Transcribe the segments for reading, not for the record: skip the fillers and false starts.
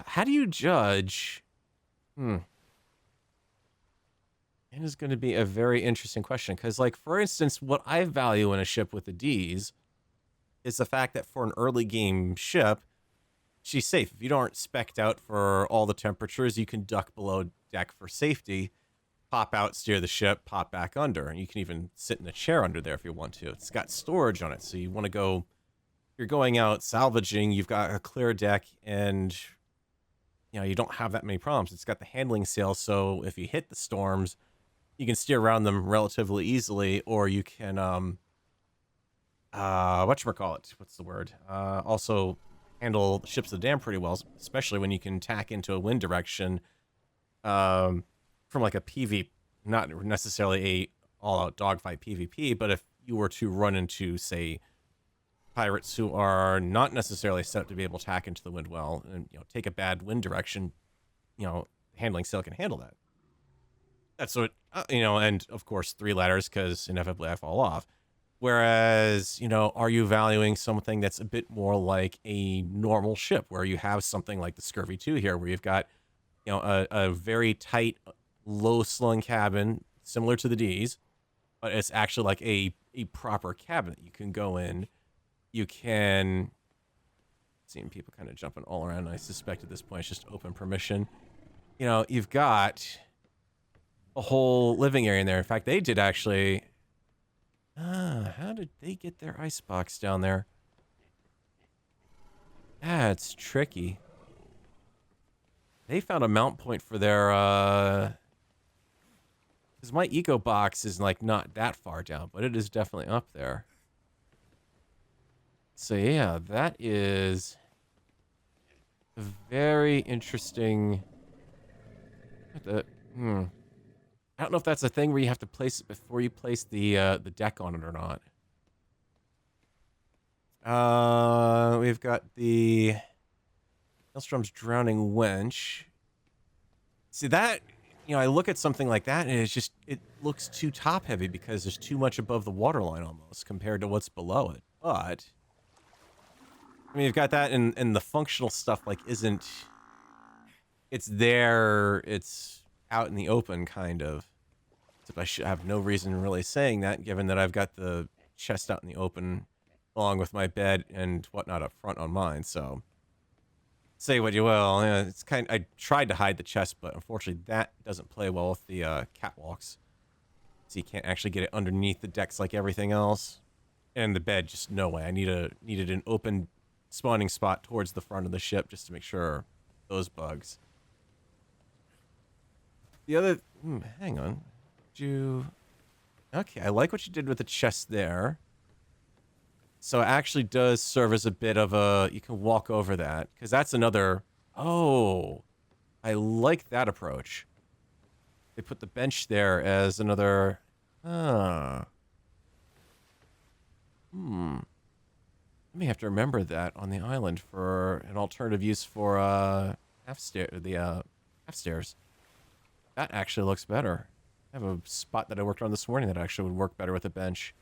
How do you judge? It is going to be a very interesting question because, like, for instance, what I value in a ship with the Deez is the fact that for an early game ship, she's safe. If you aren't spec'd out for all the temperatures, you can duck below deck for safety, pop out, steer the ship, pop back under. And you can even sit in a chair under there if you want to. It's got storage on it, so you want to go... You're going out salvaging, you've got a clear deck, and you don't have that many problems. It's got the handling sail, so if you hit the storms, you can steer around them relatively easily, or you can whatchamacallit, what's the word? Also handle ships of the dam pretty well, especially when you can tack into a wind direction from like a PV, not necessarily a all-out dogfight PvP, but if you were to run into, say, pirates who are not necessarily set up to be able to tack into the wind well and take a bad wind direction, handling sail can handle that. That's what and of course 3 ladders because inevitably I fall off. Whereas are you valuing something that's a bit more like a normal ship where you have something like the Scurvy 2 here where you've got a very tight low slung cabin similar to the Deez, but it's actually like a proper cabin that you can go in. You can... Seeing people kind of jumping all around, I suspect at this point it's just open permission. You've got a whole living area in there. In fact, they did actually... how did they get their icebox down there? That's tricky. They found a mount point for their... Because my eco box is like not that far down, but it is definitely up there. So yeah, that is a very interesting... I don't know if that's a thing where you have to place it before you place the deck on it or not. We've got the Maelstrom's Drowning Wench. See that, I look at something like that and it looks too top heavy because there's too much above the waterline almost compared to what's below it. But I mean, you've got that, and the functional stuff, like, isn't... It's there, it's out in the open, kind of. Except I should have no reason really saying that, given that I've got the chest out in the open, along with my bed and whatnot up front on mine, so... Say what you will, it's kind... I tried to hide the chest, but unfortunately that doesn't play well with the catwalks. So you can't actually get it underneath the decks like everything else. And the bed, just no way. I needed an open... spawning spot towards the front of the ship just to make sure those bugs. The other... hang on. Okay, I like what you did with the chest there. So it actually does serve as a bit of a... You can walk over that. Because that's another... Oh! I like that approach. They put the bench there as another... I may have to remember that on the island for an alternative use for half stairs. That actually looks better. I have a spot that I worked on this morning that actually would work better with a bench.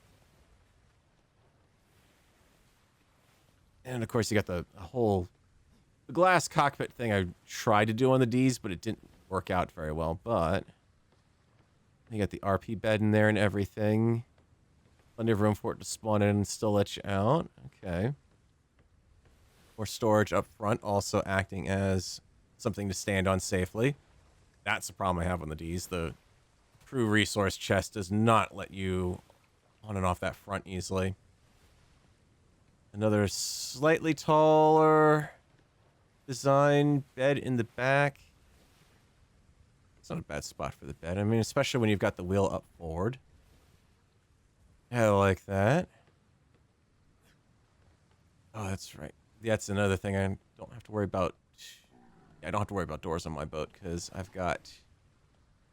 And of course you got the glass cockpit thing I tried to do on the Deez, but it didn't work out very well. But you got the RP bed in there and everything. Plenty of room for it to spawn in and still let you out. Okay. More storage up front, also acting as something to stand on safely. That's the problem I have on the Deez. The crew resource chest does not let you on and off that front easily. Another slightly taller design bed in the back. It's not a bad spot for the bed. I mean, especially when you've got the wheel up forward. I like that. Oh, that's right. That's another thing I don't have to worry about. I don't have to worry about doors on my boat because I've got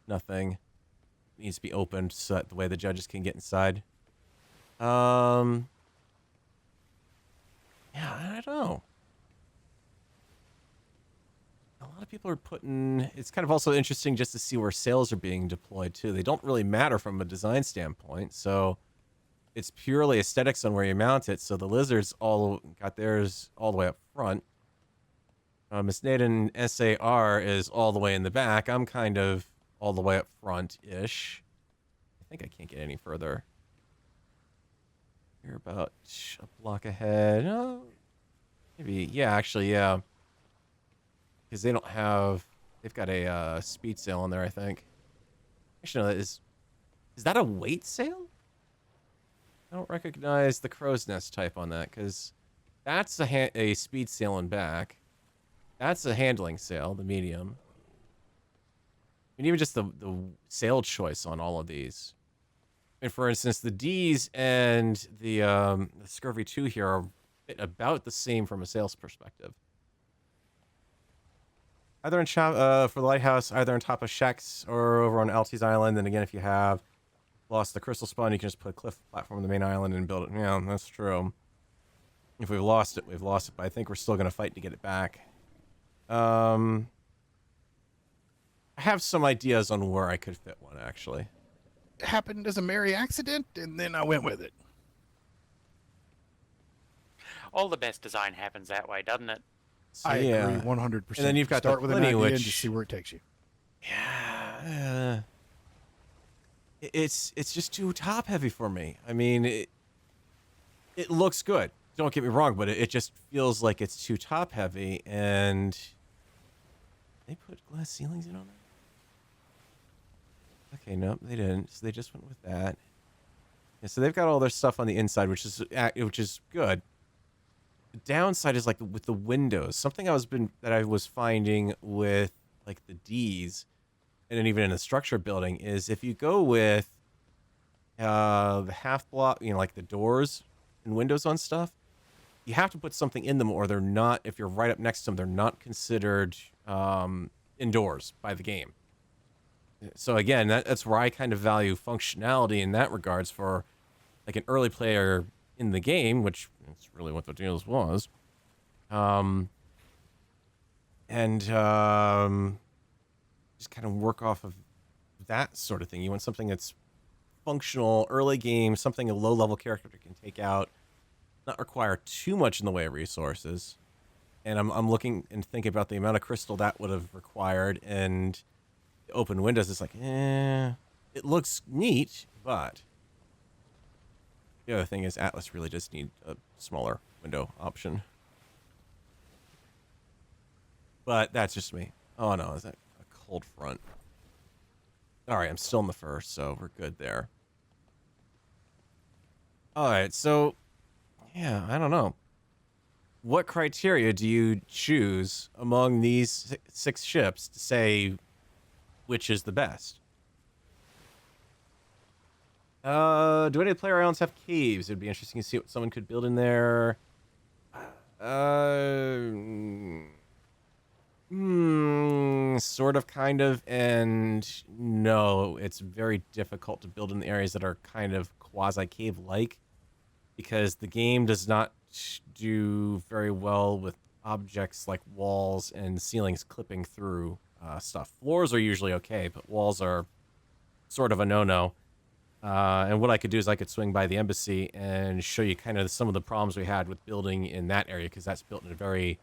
nothing. It needs to be opened so that the way the judges can get inside. Yeah, I don't know. A lot of people are putting... It's kind of also interesting just to see where sails are being deployed, too. They don't really matter from a design standpoint, so... It's purely aesthetics on where you mount it, so the Lizards all got theirs all the way up front. Miss Naden SAR is all the way in the back. I'm kind of all the way up front-ish. I think I can't get any further. You're about a block ahead. Oh, maybe. Yeah, actually, yeah. Because they don't have... They've got a speed sail on there, I think. Actually, no, is that a weight sail? I don't recognize the crow's nest type on that, because that's a speed sail in back. That's a handling sail, the medium. And even just the sail choice on all of these. And for instance, the Deez and the Scurvy 2 here are about the same from a sales perspective. Either in for the Lighthouse, either on top of Shex or over on Altes Island. And again, if you have lost the crystal spawn, you can just put a cliff platform on the main island and build it. Yeah, that's true. If we've lost it, we've lost it. But I think we're still going to fight to get it back. I have some ideas on where I could fit one, actually. It happened as a merry accident, and then I went with it. All the best design happens that way, doesn't it? So, I agree 100%. And then you've got start the with an plenty, idea which and just see where it takes you. Yeah, it's just too top heavy for me. I mean, it looks good. Don't get me wrong, but it just feels like it's too top heavy. And they put glass ceilings in on that? Okay, nope, they didn't. So they just went with that. Yeah, so they've got all their stuff on the inside, which is good. The downside is like with the windows. Something that I was finding with like the Deez, and then even in the structure building, is if you go with the half block, like the doors and windows on stuff, you have to put something in them, or they're not. If you're right up next to them, they're not considered indoors by the game. So again, that's where I kind of value functionality in that regards for like an early player in the game, which is really what the deals was. Just kind of work off of that sort of thing. You want something that's functional, early game, something a low-level character can take out, not require too much in the way of resources. And I'm looking and thinking about the amount of crystal that would have required, and the open windows. It's like, it looks neat, but the other thing is Atlas really just need a smaller window option. But that's just me. Oh no, is that a cold front? Alright, I'm still in the first, so we're good there. Alright, so yeah, I don't know. What criteria do you choose among these 6 ships to say which is the best? Do any player islands have caves? It'd be interesting to see what someone could build in there. Sort of, kind of, and no. It's very difficult to build in the areas that are kind of quasi-cave-like, because the game does not do very well with objects like walls and ceilings clipping through stuff. Floors are usually okay, but walls are sort of a no-no. And what I could do is I could swing by the embassy and show you kind of some of the problems we had with building in that area, because that's built in a very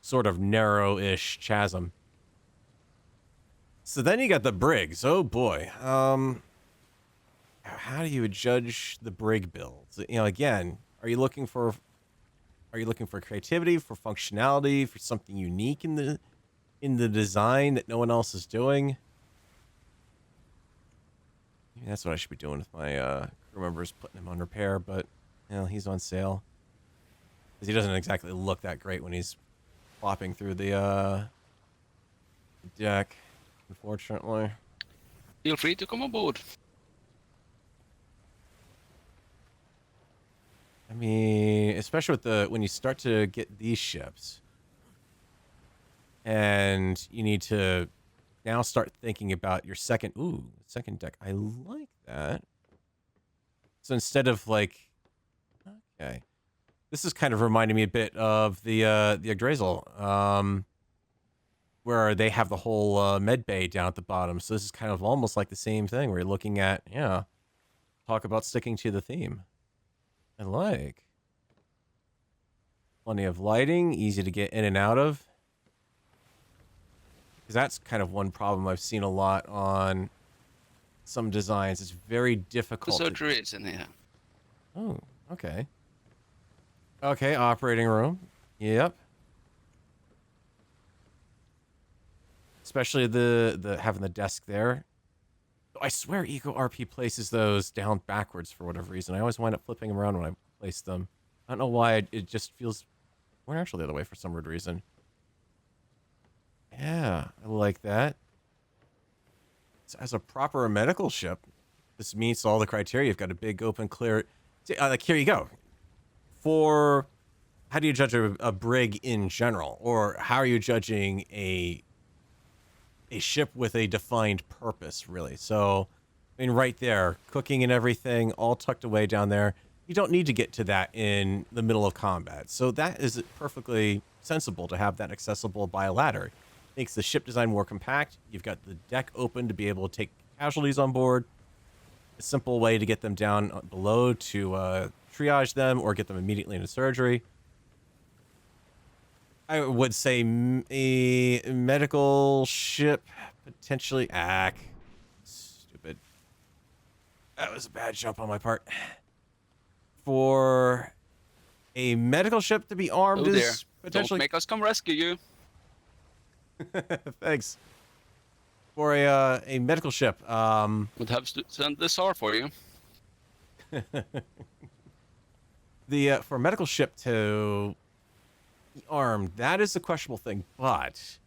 sort of narrow-ish chasm. So then you got the brigs. Oh boy. How do you judge the brig builds? Again, are you looking for creativity, for functionality, for something unique in the design that no one else is doing? Maybe that's what I should be doing with my crew members, putting him on repair, but he's on sale. Because he doesn't exactly look that great when he's flopping through the deck, unfortunately. Feel free to come aboard. I mean, especially with when you start to get these ships, and you need to now start thinking about your second deck. I like that. So instead of okay, this is kind of reminding me a bit of the Yggdrasil, where they have the whole med bay down at the bottom. So this is kind of almost like the same thing, where you're looking at, talk about sticking to the theme. I like. Plenty of lighting, easy to get in and out of. Because that's kind of one problem I've seen a lot on some designs. It's very The difficult. surgery is in here. Oh, okay. Okay, operating room. Yep. Especially the having the desk there. I swear Eco RP places those down backwards for whatever reason. I always wind up flipping them around when I place them. I don't know why. It just feels more natural the other way for some weird reason. Yeah, I like that. So as a proper medical ship, this meets all the criteria. You've got a big, open, clear... See, like, here you go. For... How do you judge a brig in general? Or how are you judging a ship with a defined purpose, really? So, I mean, right there, cooking and everything, all tucked away down there. You don't need to get to that in the middle of combat. So that is perfectly sensible to have that accessible by a ladder. Makes the ship design more compact. You've got the deck open to be able to take casualties on board. A simple way to get them down below to triage them or get them immediately into surgery. I would say a medical ship, potentially. Stupid. That was a bad jump on my part. For a medical ship to be armed Oh dear. is potentially... Don't make us come rescue you. Thanks. For a medical ship, Would have to send this R for you. for a medical ship to be armed, that is a questionable thing. But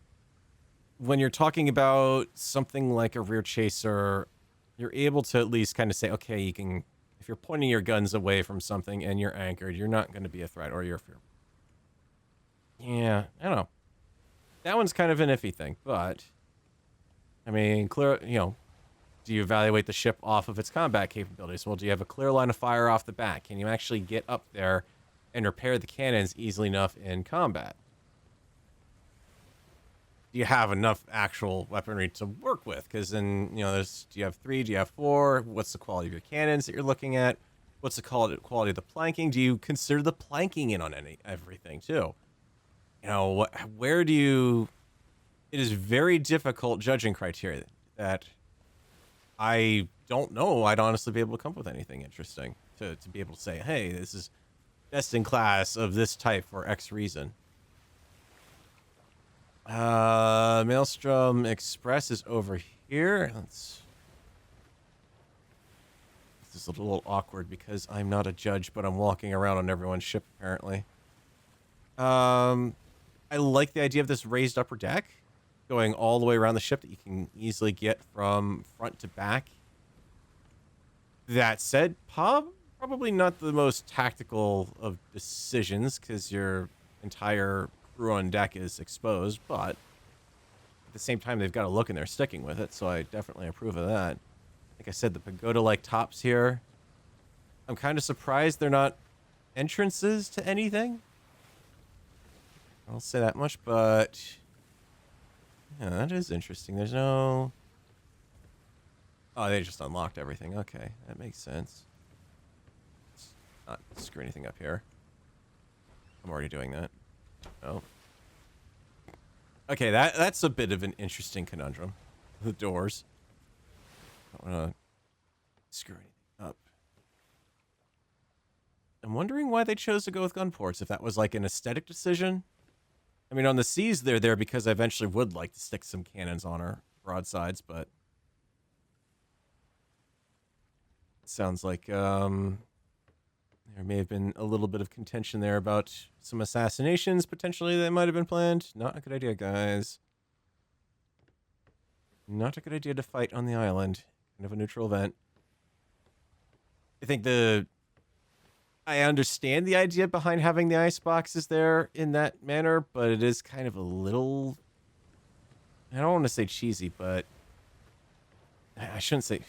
when you're talking about something like a rear chaser, you're able to at least kind of say, okay, you can. If you're pointing your guns away from something and you're anchored, you're not going to be a threat, or you're fear. Yeah, I don't know. That one's kind of an iffy thing, but I mean, clear. Do you evaluate the ship off of its combat capabilities? Well, do you have a clear line of fire off the bat? Can you actually get up there and repair the cannons easily enough in combat? Do you have enough actual weaponry to work with? Because then, do you have 3? Do you have 4? What's the quality of your cannons that you're looking at? What's the quality of the planking? Do you consider the planking in on everything too? Where do you... It is very difficult judging criteria that I don't know. I'd honestly be able to come up with anything interesting to be able to say, hey, this is best in class of this type for X reason. Maelstrom Express is over here. This is a little awkward because I'm not a judge, but I'm walking around on everyone's ship apparently. I like the idea of this raised upper deck going all the way around the ship that you can easily get from front to back. That said, probably not the most tactical of decisions because your entire crew on deck is exposed, but at the same time, they've got a look and they're sticking with it, so I definitely approve of that. Like I said, the pagoda-like tops here. I'm kind of surprised they're not entrances to anything. I'll say that much, but yeah, that is interesting. There's no... Oh, they just unlocked everything. Okay, that makes sense. Let's not screw anything up here. I'm already doing that. Oh. Okay, that's a bit of an interesting conundrum. The doors. I don't want to screw anything up. I'm wondering why they chose to go with gun ports, if that was like an aesthetic decision. I mean, on the seas, they're there because I eventually would like to stick some cannons on our broadsides, but it sounds like there may have been a little bit of contention there about some assassinations, potentially, that might have been planned. Not a good idea, guys. Not a good idea to fight on the island. Kind of a neutral event. I think I understand the idea behind having the ice boxes there in that manner, but it is kind of a little... I don't want to say cheesy, but... I shouldn't say...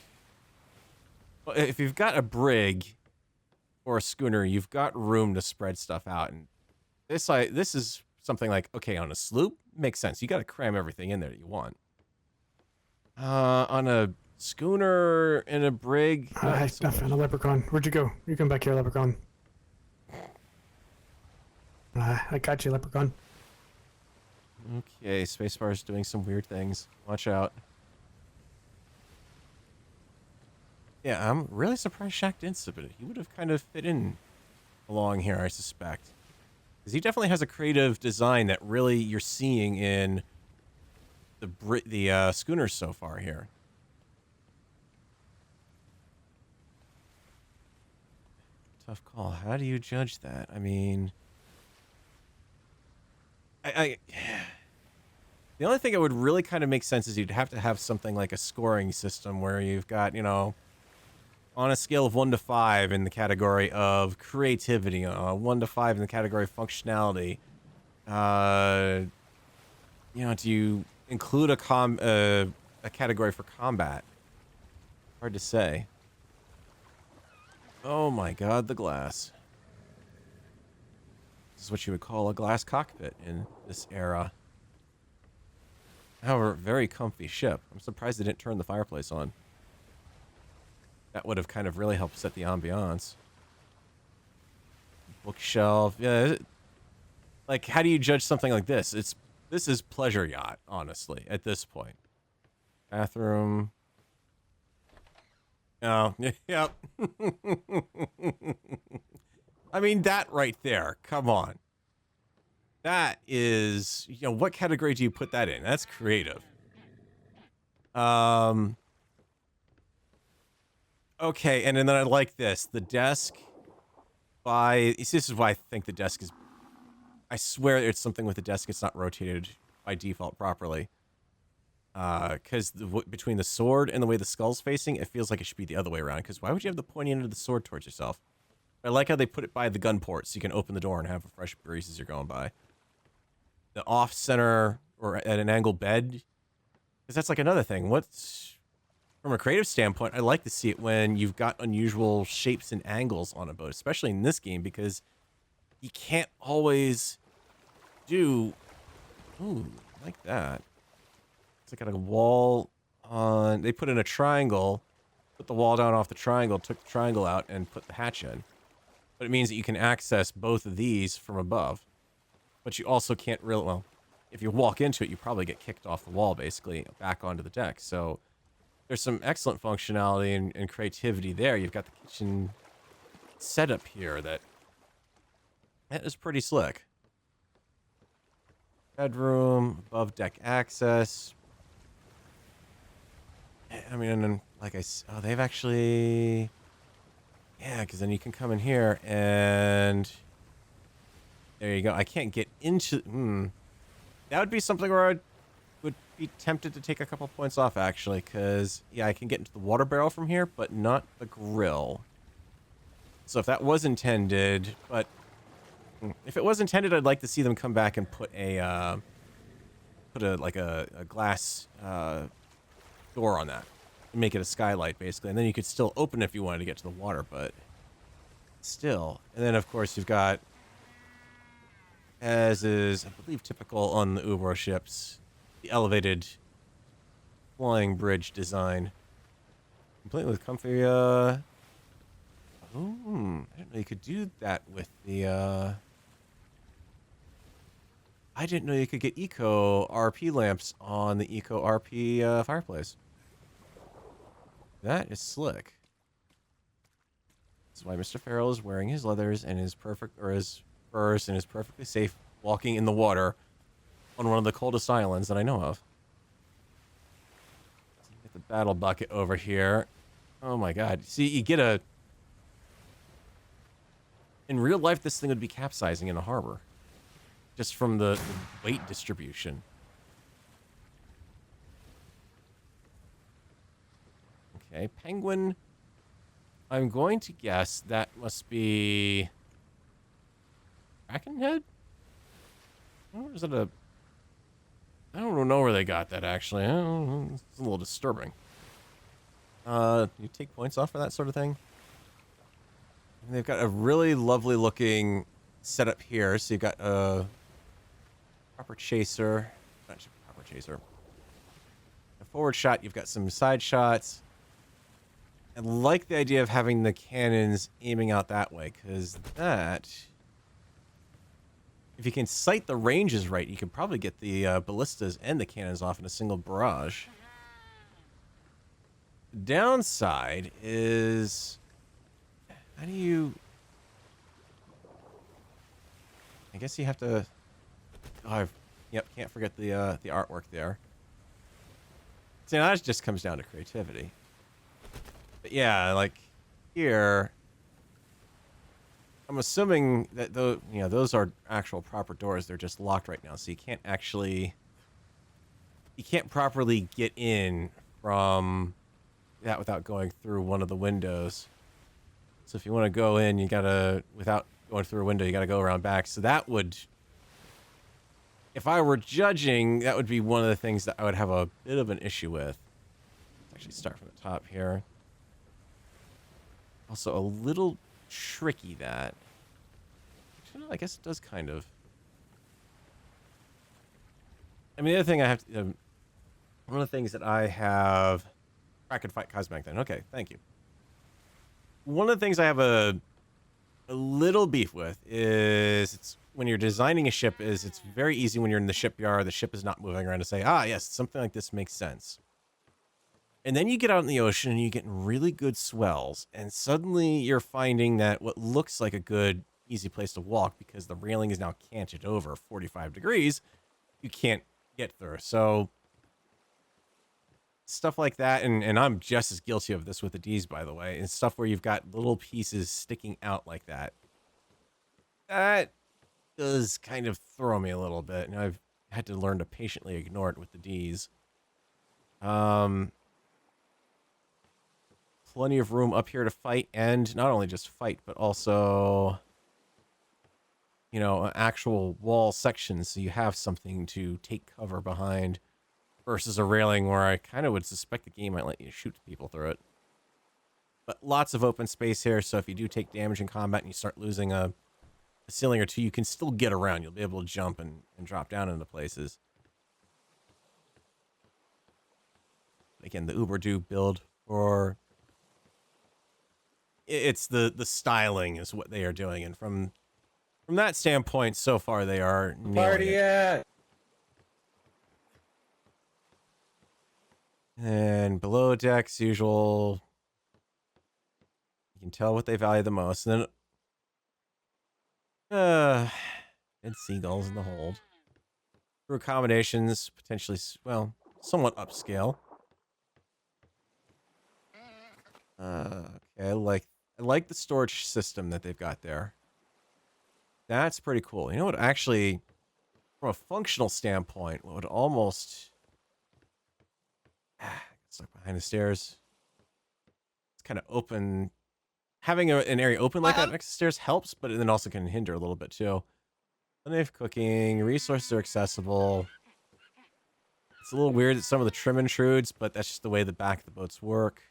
Well, if you've got a brig... or a schooner, you've got room to spread stuff out. And this is something like, okay, on a sloop, makes sense. You got to cram everything in there that you want. On a schooner and a brig... I found a leprechaun. Where'd you go? You come back here, leprechaun. I got you, leprechaun. Okay, spacebar is doing some weird things. Watch out. Yeah, I'm really surprised Shaq didn't submit it. He would have kind of fit in along here, I suspect. Because he definitely has a creative design that really you're seeing in the schooners so far here. Tough call. How do you judge that? I mean, the only thing that would really kind of make sense is you'd have to have something like a scoring system where you've got, on a scale of 1 to 5 in the category of creativity, 1 to 5 in the category of functionality. Do you include a category for combat? Hard to say. Oh my god, the glass. This is what you would call a glass cockpit in this era. However, very comfy ship. I'm surprised they didn't turn the fireplace on. That would have kind of really helped set the ambiance. Bookshelf. Yeah. Like, how do you judge something like this? This is pleasure yacht, honestly, at this point. Bathroom. Oh, yep. I mean, that right there. Come on. That is, what category do you put that in? That's creative. Okay, and then I like this. The desk this is why I think the desk is, I swear it's something with the desk. It's not rotated by default properly. Because between the sword and the way the skull's facing, it feels like it should be the other way around. Because why would you have the pointy end of the sword towards yourself? I like how they put it by the gun port, so you can open the door and have a fresh breeze as you're going by. The off-center or at an angle bed, because that's like another thing. From a creative standpoint, I like to see it when you've got unusual shapes and angles on a boat, especially in this game, because you can't always do. Ooh, like that. It's like a wall on. They put in a triangle, put the wall down off the triangle, took the triangle out, and put the hatch in. But it means that you can access both of these from above. But you also can't really. Well, if you walk into it, you probably get kicked off the wall, basically, back onto the deck. So there's some excellent functionality and creativity there. You've got the kitchen setup here that is pretty slick. Bedroom, above deck access. I mean, and then, like they've actually, yeah, because then you can come in here and there you go. I can't get into, that would be something where I would be tempted to take a couple points off, actually, because, yeah, I can get into the water barrel from here, but not the grill. So if that was intended, but if it was intended, I'd like to see them come back and put a glass door on that and make it a skylight, basically, and then you could still open it if you wanted to get to the water, but still. And then, of course, you've got, as is, I believe, typical on the Ubro ships, the elevated flying bridge design, complete with comfy. I didn't know you could do that with the. I didn't know you could get Eco RP lamps on the Eco RP fireplace. That is slick. That's why Mr. Farrell is wearing his leathers and his furs and is perfectly safe walking in the water on one of the coldest islands that I know of. Get the battle bucket over here. Oh my god. See, you get a. In real life, this thing would be capsizing in a harbor. Just from the weight distribution. Okay, penguin. I'm going to guess that must be Kraken head? Or is it a... I don't know where they got that, actually. It's a little disturbing. You take points off for that sort of thing? And they've got a really lovely looking setup here. So you've got a proper chaser. Not proper chaser. A forward shot. You've got some side shots. I like the idea of having the cannons aiming out that way, because that if you can sight the ranges right, you can probably get the ballistas and the cannons off in a single barrage. Downside is, how do you? I guess you have to. Oh, yep, can't forget the artwork there. See, now that just comes down to creativity. But yeah, like here, I'm assuming that those are actual proper doors. They're just locked right now, so you can't properly get in from that without going through one of the windows. So if you want to go in, you gotta, without going through a window, you gotta go around back. So that would, if I were judging, that would be one of the things that I would have a bit of an issue with. Let's actually start from the top here. Also a little tricky that. Actually, I guess it does kind of. I mean, the other thing I have to, one of the things that I have, I could fight Cosmic then. Okay, thank you. One of the things I have a little beef with is it's when you're designing a ship is it's very easy when you're in the shipyard, the ship is not moving around to say, ah, yes, something like this makes sense. And then you get out in the ocean and you get really good swells, and suddenly you're finding that what looks like a good, easy place to walk because the railing is now canted over 45 degrees, you can't get through. So stuff like that, and I'm just as guilty of this with the Deez, by the way, and stuff where you've got little pieces sticking out like that. That does kind of throw me a little bit, and I've had to learn to patiently ignore it with the Deez. Plenty of room up here to fight, and not only just fight, but also, you know, actual wall sections, so you have something to take cover behind, versus a railing where I kind of would suspect the game might let you shoot people through it. But lots of open space here, so if you do take damage in combat and you start losing a ceiling or two, you can still get around. You'll be able to jump and drop down into places. Again, the Uber do build for... It's the styling is what they are doing, and from that standpoint, so far they are nailing it. And below decks, usual. You can tell what they value the most. And then, and seagulls in the hold. Crew accommodations, potentially, well, somewhat upscale. Okay, I like the storage system that they've got there. That's pretty cool. You know what? Actually, from a functional standpoint, what would almost stuck behind the stairs. It's kind of open. Having an area open like that next to the stairs helps, but it then also can hinder a little bit too. Plenty of cooking, resources are accessible. It's a little weird that some of the trim intrudes, but that's just the way the back of the boats work.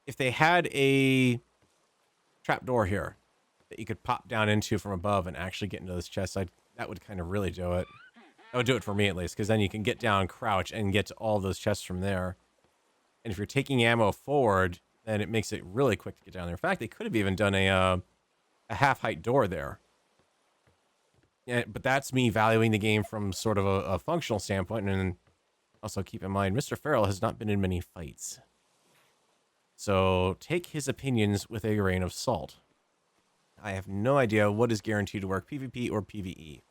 If they had a trapdoor here that you could pop down into from above and actually get into this chest, that would kind of really do it. That would do it for me, at least, because then you can get down, crouch, and get to all those chests from there. And if you're taking ammo forward, then it makes it really quick to get down there. In fact, they could have even done a half-height door there. Yeah, but that's me valuing the game from sort of a functional standpoint. And also keep in mind, Mr. Farrell has not been in many fights. So take his opinions with a grain of salt. I have no idea what is guaranteed to work, PvP or PvE.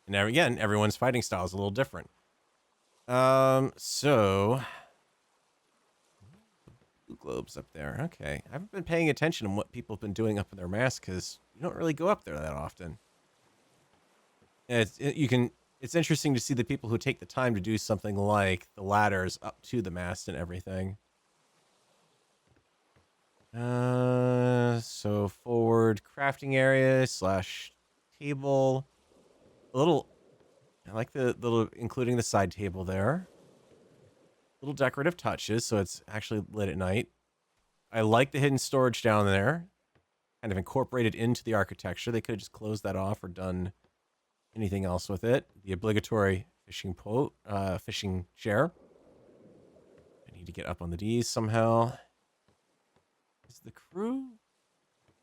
And again, everyone's fighting style is a little different. So blue globes up there. Okay, I haven't been paying attention to what people have been doing up in their mast because you don't really go up there that often. It's interesting to see the people who take the time to do something like the ladders up to the mast and everything. So forward crafting area / table. I like the little, including the side table there. Little decorative touches, so it's actually lit at night. I like the hidden storage down there. Kind of incorporated into the architecture. They could have just closed that off or done anything else with it. The obligatory fishing chair. I need to get up on the Deez somehow. Is the crew?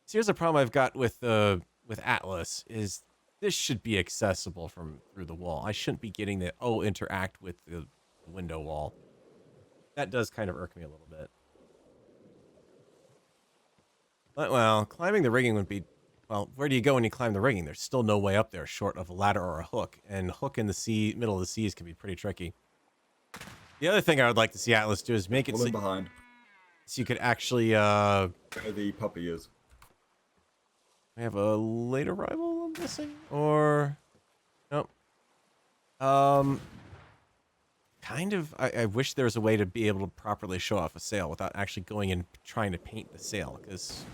So here's the problem I've got with Atlas is this should be accessible from through the wall. I shouldn't be getting the, oh, interact with the window wall. That does kind of irk me a little bit. But, well, climbing the rigging would be, well, where do you go when you climb the rigging? There's still no way up there short of a ladder or a hook, and hook in the sea, middle of the seas can be pretty tricky. The other thing I would like to see Atlas do is make it so, behind. so you could actually, Where the puppy is. we have a late arrival, I'm guessing? Or, nope. Kind of, I wish there was a way to be able to properly show off a sail without actually going and trying to paint the sail, because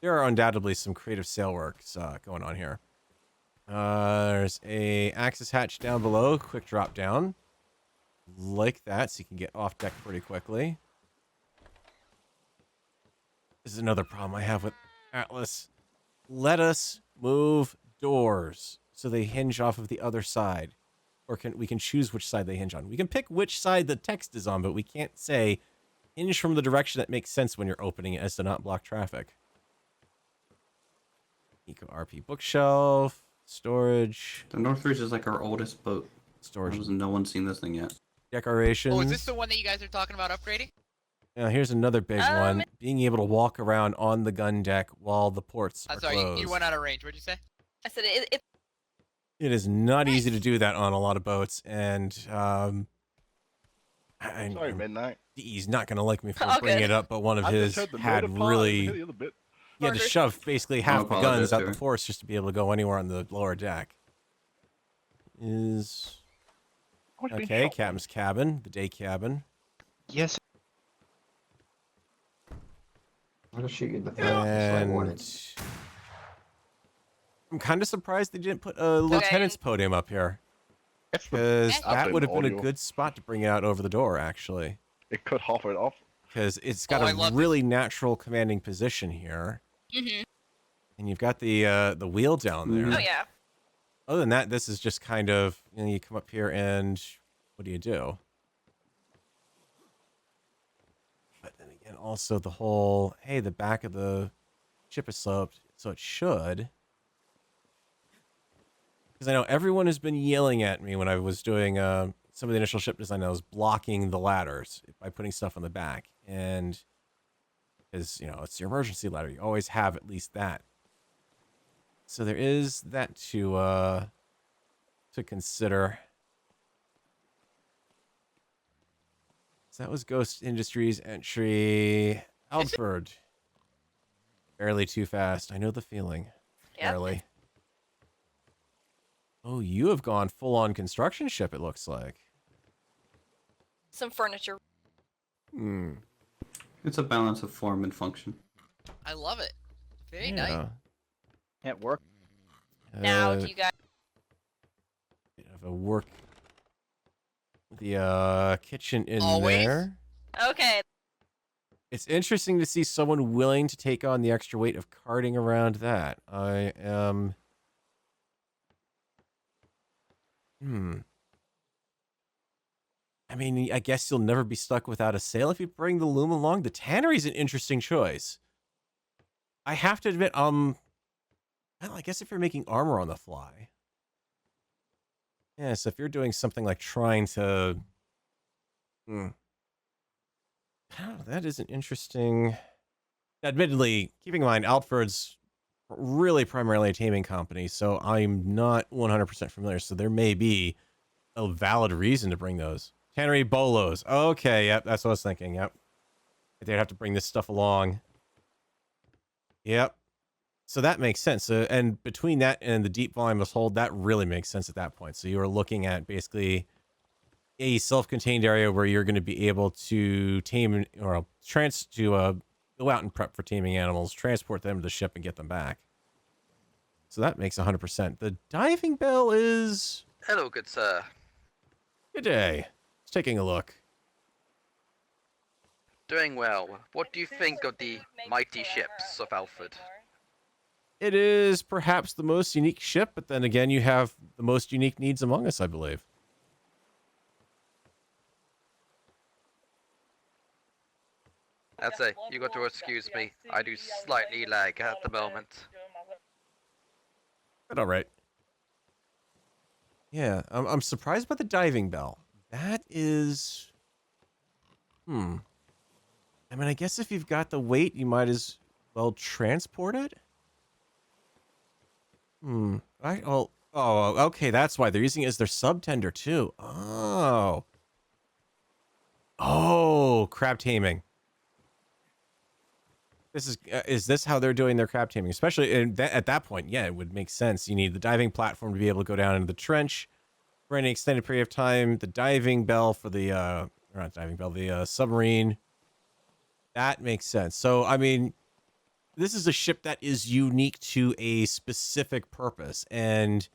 there are undoubtedly some creative sail works going on here. There's a access hatch down below, quick drop down. Like that, so you can get off deck pretty quickly. This is another problem I have with Atlas. Let us move doors so they hinge off of the other side. Or we can choose which side they hinge on. We can pick which side the text is on, but we can't say hinge from the direction that makes sense when you're opening it as to not block traffic. Eco RP bookshelf, storage. The Northridge is like our oldest boat. Storage. No one's seen this thing yet. Decorations. Oh, is this the one that you guys are talking about upgrading? Now, here's another big one. Being able to walk around on the gun deck while the ports are Sorry, closed. you went out of range. What'd you say? I said It is not easy to do that on a lot of boats, and Sorry, Midnight. Deez not going to like me for All bringing good. it up, but one of I his just heard the had notify, really... the other bit. You had to Harder. shove basically half the apologize, guns out sir. the force just to be able to go anywhere on the lower deck. Is... Oh, it's been Okay, shot. captain's cabin, the day cabin. Yes. I'll shoot you in the throat. And... I'm kind of surprised they didn't put a lieutenant's podium up here. Because Yes. that would have been a Audio. good spot to bring it out over the door, actually. It cut half of it off. Because it's got I a love this. really natural commanding position here. Mm-hmm. And you've got the wheel down there. Oh yeah. Other than that, this is just kind of, you know, you come up here and what do you do? But then again, also the whole, hey, the back of the ship is sloped, so it should. Because I know everyone has been yelling at me when I was doing some of the initial ship design. I was blocking the ladders by putting stuff on the back. And because, you know, it's your emergency ladder. You always have at least that. So there is that to consider. So that was Ghost Industries entry. Alfred. Barely too fast. I know the feeling. Yep. Barely. Oh, you have gone full on construction ship, it looks like. Some furniture. Hmm. It's a balance of form and function. I love it. Very nice. Can't work. Now, do you guys? Bit of a work. The kitchen in Always. there. Okay. It's interesting to see someone willing to take on the extra weight of carting around that. I am. I mean, I guess you'll never be stuck without a sail if you bring the loom along. The tannery's an interesting choice. I have to admit, well, I guess if you're making armor on the fly. Yeah, so if you're doing something like trying to... Oh, that is an interesting... Admittedly, keeping in mind, Altford's really primarily a taming company, so I'm not 100% familiar, so there may be a valid reason to bring those. Tannery bolos. Okay, yep, that's what I was thinking, yep. They'd have to bring this stuff along. Yep. So that makes sense. So, and between that and the deep voluminous hold, that really makes sense at that point. So you are looking at basically a self-contained area where you're going to be able to tame or go out and prep for taming animals, transport them to the ship, and get them back. So that makes 100%. The diving bell is... Hello, good sir. Good day. Just taking a look. Doing well. What do you think of the mighty ships of Alfred? It is perhaps the most unique ship, but then again, you have the most unique needs among us, I believe. That's it. You got to excuse me. I do slightly lag at the moment. But all right. Yeah, I'm surprised by the diving bell. That is... I mean, I guess if you've got the weight, you might as well transport it. Oh, okay, that's why they're using it as their subtender too. Oh, crab taming. This is this how they're doing their crab taming? Especially at that point, yeah, it would make sense. You need the diving platform to be able to go down into the trench for any extended period of time. The diving bell for the or not diving bell, the submarine. That makes sense. So, I mean, this is a ship that is unique to a specific purpose, and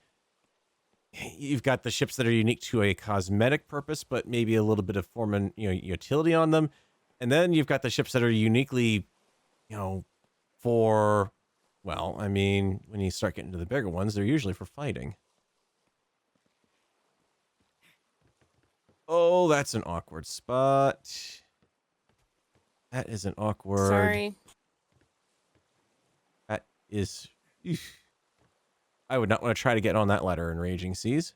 you've got the ships that are unique to a cosmetic purpose, but maybe a little bit of form and utility on them, and then you've got the ships that are uniquely, for, well, I mean, when you start getting to the bigger ones, they're usually for fighting. Oh, that's an awkward spot. That is an awkward. Sorry. That is. I would not want to try to get on that ladder in Raging Seas.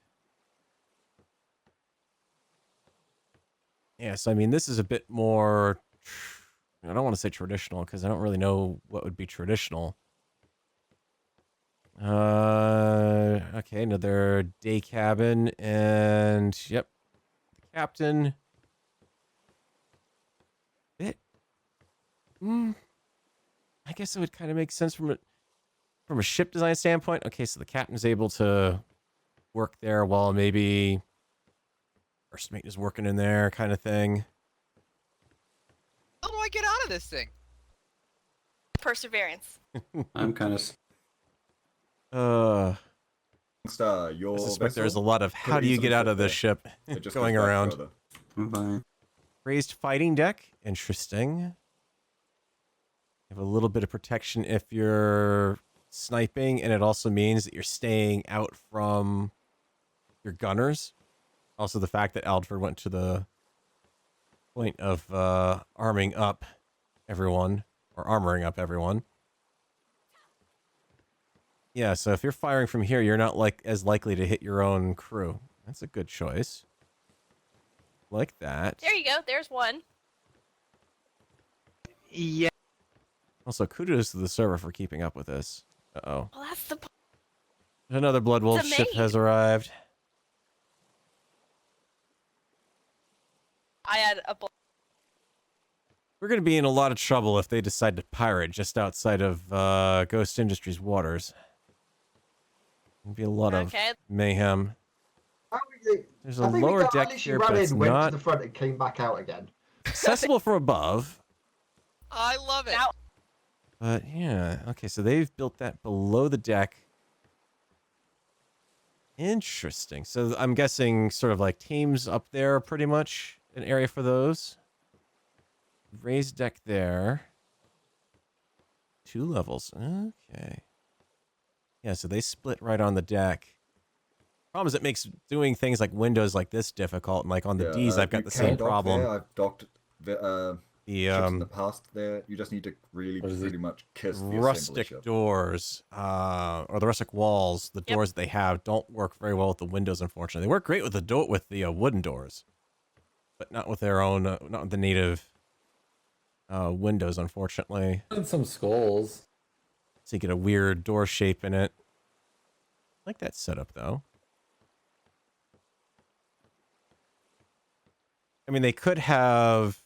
Yes, I mean, this is a bit more. I don't want to say traditional because I don't really know what would be traditional. Okay, another day cabin, and yep, the captain. I guess it would kind of make sense from a ship design standpoint. Okay, so the captain's able to work there while maybe first mate is working in there, kind of thing. How do I get out of this thing? Perseverance. I'm kind of. Star, your I suspect vessel there's a lot of how could do you easily get out fit of this there. ship It just going goes back around. further. Bye. Raised fighting deck, interesting. You have a little bit of protection if you're sniping, and it also means that you're staying out from your gunners. Also, the fact that Aldford went to the point of arming up everyone, or armoring up everyone. Yeah, so if you're firing from here, you're not as likely to hit your own crew. That's a good choice. Like that. There you go. There's one. Yeah. Also, kudos to the server for keeping up with this. Uh-oh. Well, that's the. Another Blood Wolf It's a ship maid. has arrived. I had a. We're going to be in a lot of trouble if they decide to pirate just outside of Ghost Industries waters. There'll be a lot of mayhem. There's a lower deck here, but it's went not to the front and came back out again. accessible from above. I love it. Now, But yeah, okay, so they've built that below the deck. Interesting. So I'm guessing sort of like teams up there, pretty much an area for those. Raised deck there. 2 levels. Okay. Yeah, so they split right on the deck. Problem is it makes doing things like windows like this difficult. And like on the Deez, I've got the same problem. There. I've docked the ships in the past there. You just need to really pretty much kiss the assembly rustic ship. doors, or the rustic walls. The doors that they have don't work very well with the windows, unfortunately. They work great with the wooden doors, but not with their own, not with the native windows, unfortunately. And some skulls. So you get a weird door shape in it. I like that setup, though. I mean, they could have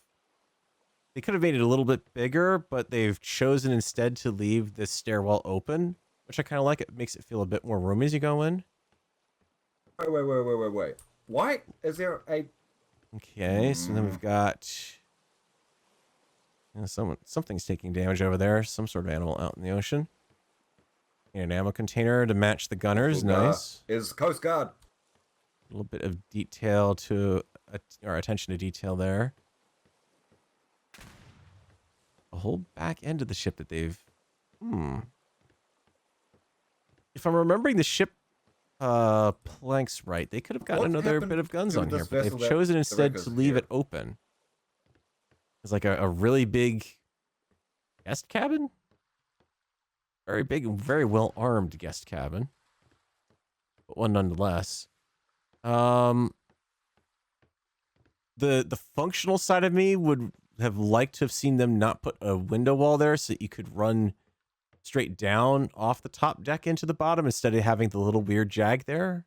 made it a little bit bigger, but they've chosen instead to leave this stairwell open, which I kind of like. It makes it feel a bit more roomy as you go in. Wait. Why is there a... Okay, so then we've got... something's taking damage over there. Some sort of animal out in the ocean. And an ammo container to match the gunners. Nice. Is Coast Guard. A little bit of detail or attention to detail there. The whole back end of the ship that they've... If I'm remembering the ship planks right, they could have gotten another bit of guns on here, but they've chosen instead to leave it open. It's like a really big guest cabin? Very big and very well armed guest cabin. But one nonetheless. The functional side of me would have liked to have seen them not put a window wall there so that you could run straight down off the top deck into the bottom instead of having the little weird jag there.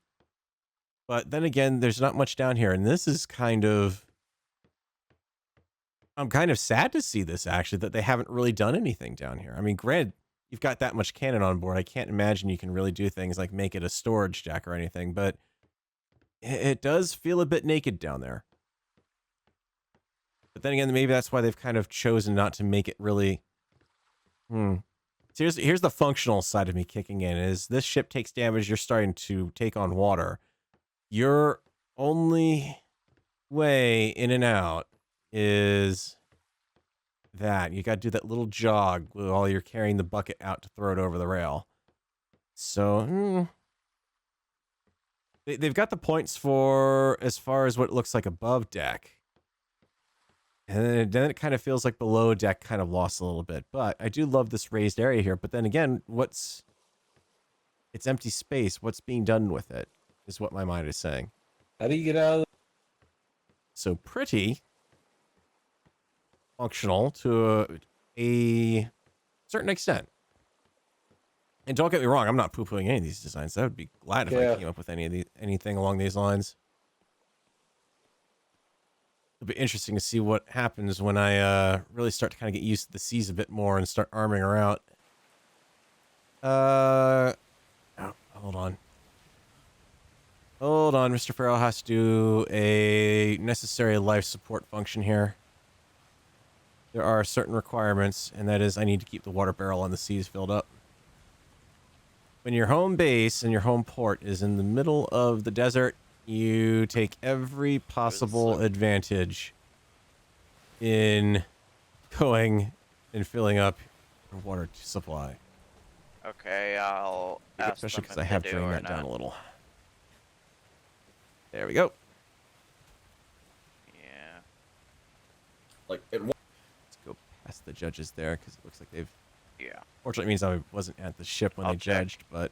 But then again, there's not much down here, and this is kind of... I'm kind of sad to see this, actually, that they haven't really done anything down here. I mean, granted, you've got that much cannon on board. I can't imagine you can really do things like make it a storage deck or anything, but it does feel a bit naked down there. But then again, maybe that's why they've kind of chosen not to make it really... So here's the functional side of me kicking in, is this ship takes damage, you're starting to take on water. Your only way in and out is that. You got to do that little jog while you're carrying the bucket out to throw it over the rail. So, they've got the points for as far as what it looks like above deck. And then it kind of feels like below deck kind of lost a little bit. But I do love this raised area here. But then again, it's empty space. What's being done with it is what my mind is saying. How do you get out of So pretty functional to a certain extent. And don't get me wrong, I'm not poo-pooing any of these designs. I would be glad if I came up with anything along these lines. It'll be interesting to see what happens when I really start to kind of get used to the seas a bit more and start arming her out. Oh, hold on. Hold on, Mr. Farrell has to do a necessary life support function here. There are certain requirements, and that is I need to keep the water barrel on the seas filled up. When your home base and your home port is in the middle of the desert, you take every possible advantage in going and filling up your water supply. Okay, I'll ask Especially because them I if have they do drained or that down not. a little. There we go. Yeah. Like, Let's go past the judges there, because it looks like they've... Yeah. Fortunately, it means I wasn't at the ship when I'll they check. judged, but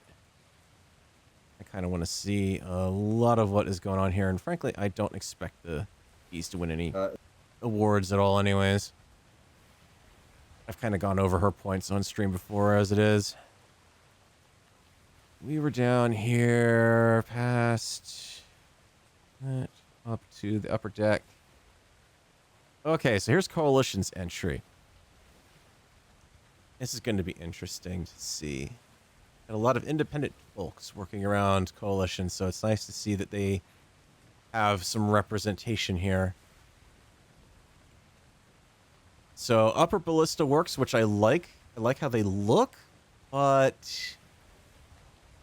I kind of want to see a lot of what is going on here. And frankly, I don't expect the Deez to win any awards at all anyways. I've kind of gone over her points on stream before as it is. We were down here past that up to the upper deck. Okay, so here's Coalition's entry. This is going to be interesting to see. And a lot of independent folks working around Coalition, so it's nice to see that they have some representation here. So Upper Ballista Works, which I like. I like how they look, but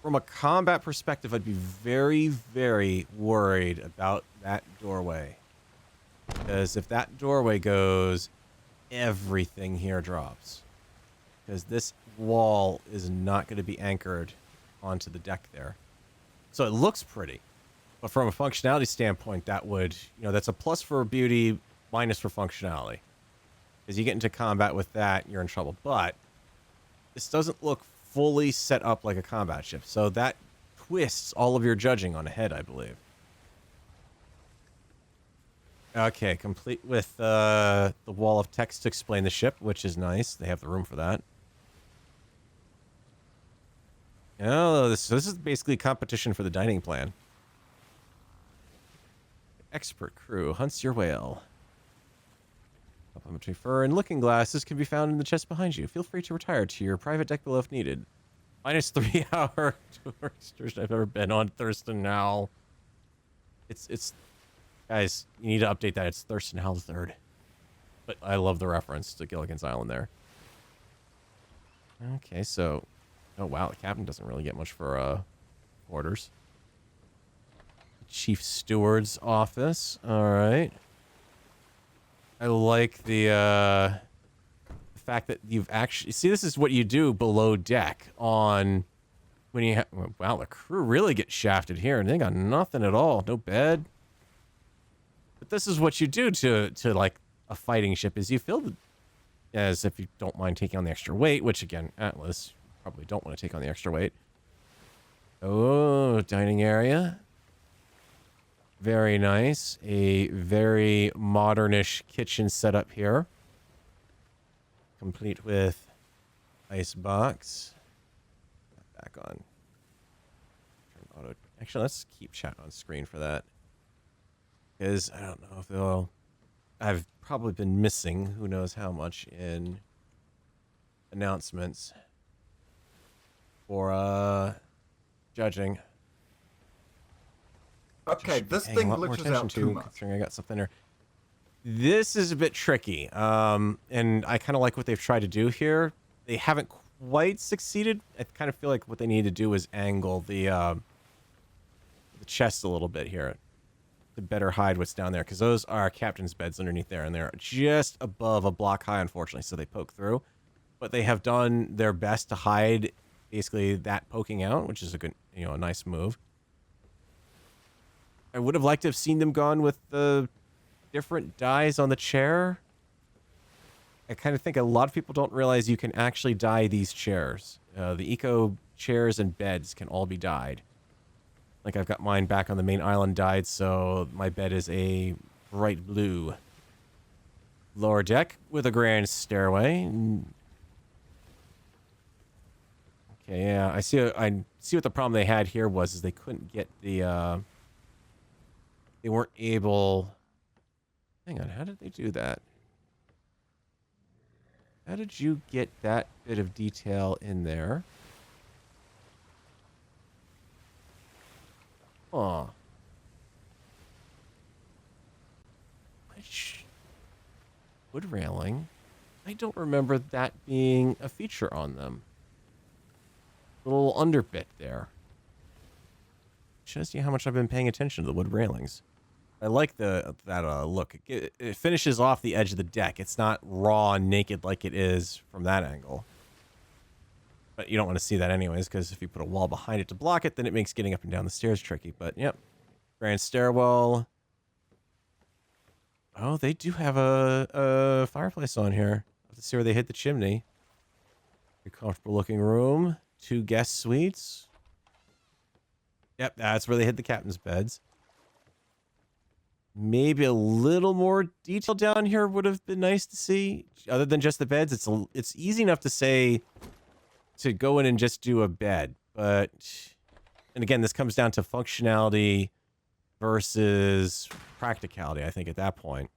from a combat perspective, I'd be very, very worried about that doorway. Because if that doorway goes, everything here drops. Because this wall is not going to be anchored onto the deck there. So it looks pretty. But from a functionality standpoint, that would, that's a plus for beauty, minus for functionality. As you get into combat with that, you're in trouble. But this doesn't look fully set up like a combat ship. So that twists all of your judging on a head, I believe. Okay, complete with the wall of text to explain the ship, which is nice. They have the room for that. Oh, this is basically a competition for the dining plan. Expert crew hunts your whale. Complimentary fur and looking glasses can be found in the chest behind you. Feel free to retire to your private deck below if needed. Minus 3 hour tour excursion I've ever been on. Thurston now. It's guys, you need to update that. It's Thurston Howell III. But I love the reference to Gilligan's Island there. Okay, so oh wow, the captain doesn't really get much for orders. Chief Steward's office. All right. I like the fact that you've actually see this is what you do below deck on when you wow, the crew really get shafted here and they got nothing at all, no bed. But this is what you do to like a fighting ship is you feel as if you don't mind taking on the extra weight, which again, Atlas probably don't want to take on the extra weight. Oh, dining area. Very nice. A very modernish kitchen setup here. Complete with ice box. Back on. Turn auto. Actually, let's keep chat on screen for that. Because I don't know if they'll... I've probably been missing who knows how much in announcements for judging. Okay, this Paying thing a lot more glitches attention out too much. considering I got something there. This is a bit tricky, and I kind of like what they've tried to do here. They haven't quite succeeded. I kind of feel like what they need to do is angle the chest a little bit here to better hide what's down there, because those are captain's beds underneath there, and they're just above a block high, unfortunately, so they poke through. But they have done their best to hide basically that poking out, which is a good, a nice move. I would have liked to have seen them gone with the different dyes on the chair. I kind of think a lot of people don't realize you can actually dye these chairs. The eco chairs and beds can all be dyed. Like I've got mine back on the main island dyed, so my bed is a bright blue. Lower deck with a grand stairway. Okay, yeah, I see what the problem they had here was, is they couldn't get the they weren't able... Hang on, how did they do that? How did you get that bit of detail in there? Huh. Which wood railing? I don't remember that being a feature on them. Little underbit there. Shows you how much I've been paying attention to the wood railings. I like that look. It finishes off the edge of the deck. It's not raw and naked like it is from that angle. But you don't want to see that anyways, because if you put a wall behind it to block it, then it makes getting up and down the stairs tricky. But yep, grand stairwell. Oh, they do have a fireplace on here. Let's see where they hit the chimney. A comfortable looking room. 2 guest suites. Yep, that's where they hid the captain's beds. Maybe a little more detail down here would have been nice to see. Other than just the beds, it's easy enough to say to go in and just do a bed. But, and again, this comes down to functionality versus practicality, I think, at that point.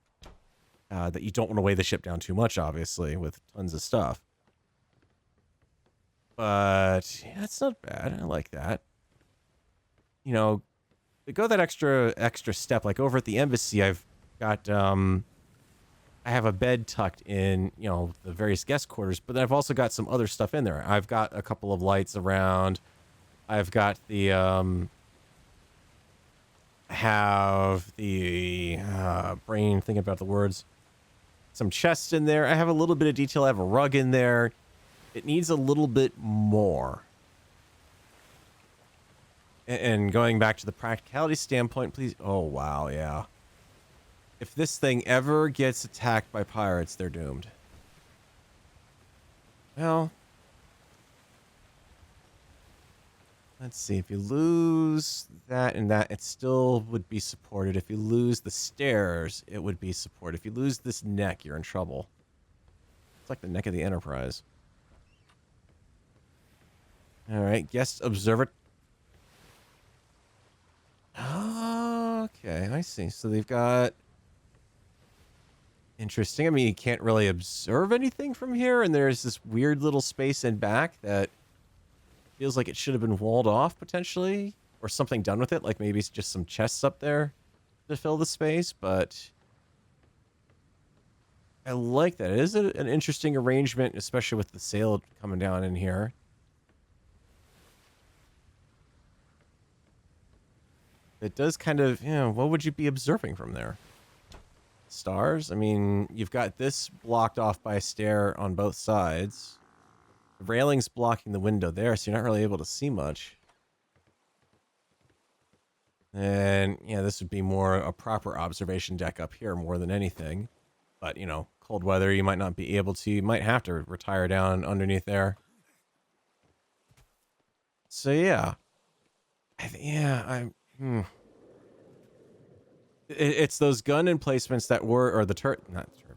That you don't want to weigh the ship down too much, obviously, with tons of stuff. But, yeah, it's not bad. I like that. You know, to go that extra step, like over at the embassy, I've got, I have a bed tucked in, the various guest quarters, but I've also got some other stuff in there. I've got a couple of lights around. I've got the, I have the, brain thinking about the words. Some chests in there. I have a little bit of detail. I have a rug in there. It needs a little bit more. And going back to the practicality standpoint, please. Oh, wow, yeah. If this thing ever gets attacked by pirates, they're doomed. Well, let's see. If you lose that and that, it still would be supported. If you lose the stairs, it would be supported. If you lose this neck, you're in trouble. It's like the neck of the Enterprise. All right, guest observer. Okay, I see. So they've got... Interesting. I mean, you can't really observe anything from here, and there's this weird little space in back that feels like it should have been walled off, potentially, or something done with it, like maybe it's just some chests up there to fill the space, but I like that. It is an interesting arrangement, especially with the sail coming down in here. It does kind of, what would you be observing from there? Stars? I mean, you've got this blocked off by a stair on both sides. The railing's blocking the window there, so you're not really able to see much. And, this would be more a proper observation deck up here more than anything. But, cold weather, you might not be able to. You might have to retire down underneath there. So, yeah. It's those gun emplacements that were, or the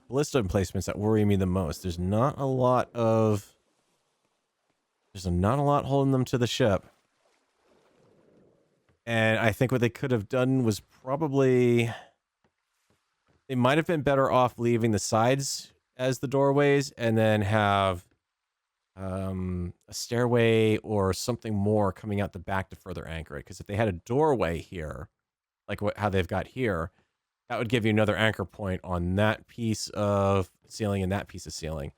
ballista emplacements that worry me the most. There's not a lot holding them to the ship. And I think what they could have done was probably, they might have been better off leaving the sides as the doorways and then have a stairway or something more coming out the back to further anchor it. Because if they had a doorway here, like how they've got here, that would give you another anchor point on that piece of ceiling and that piece of ceiling.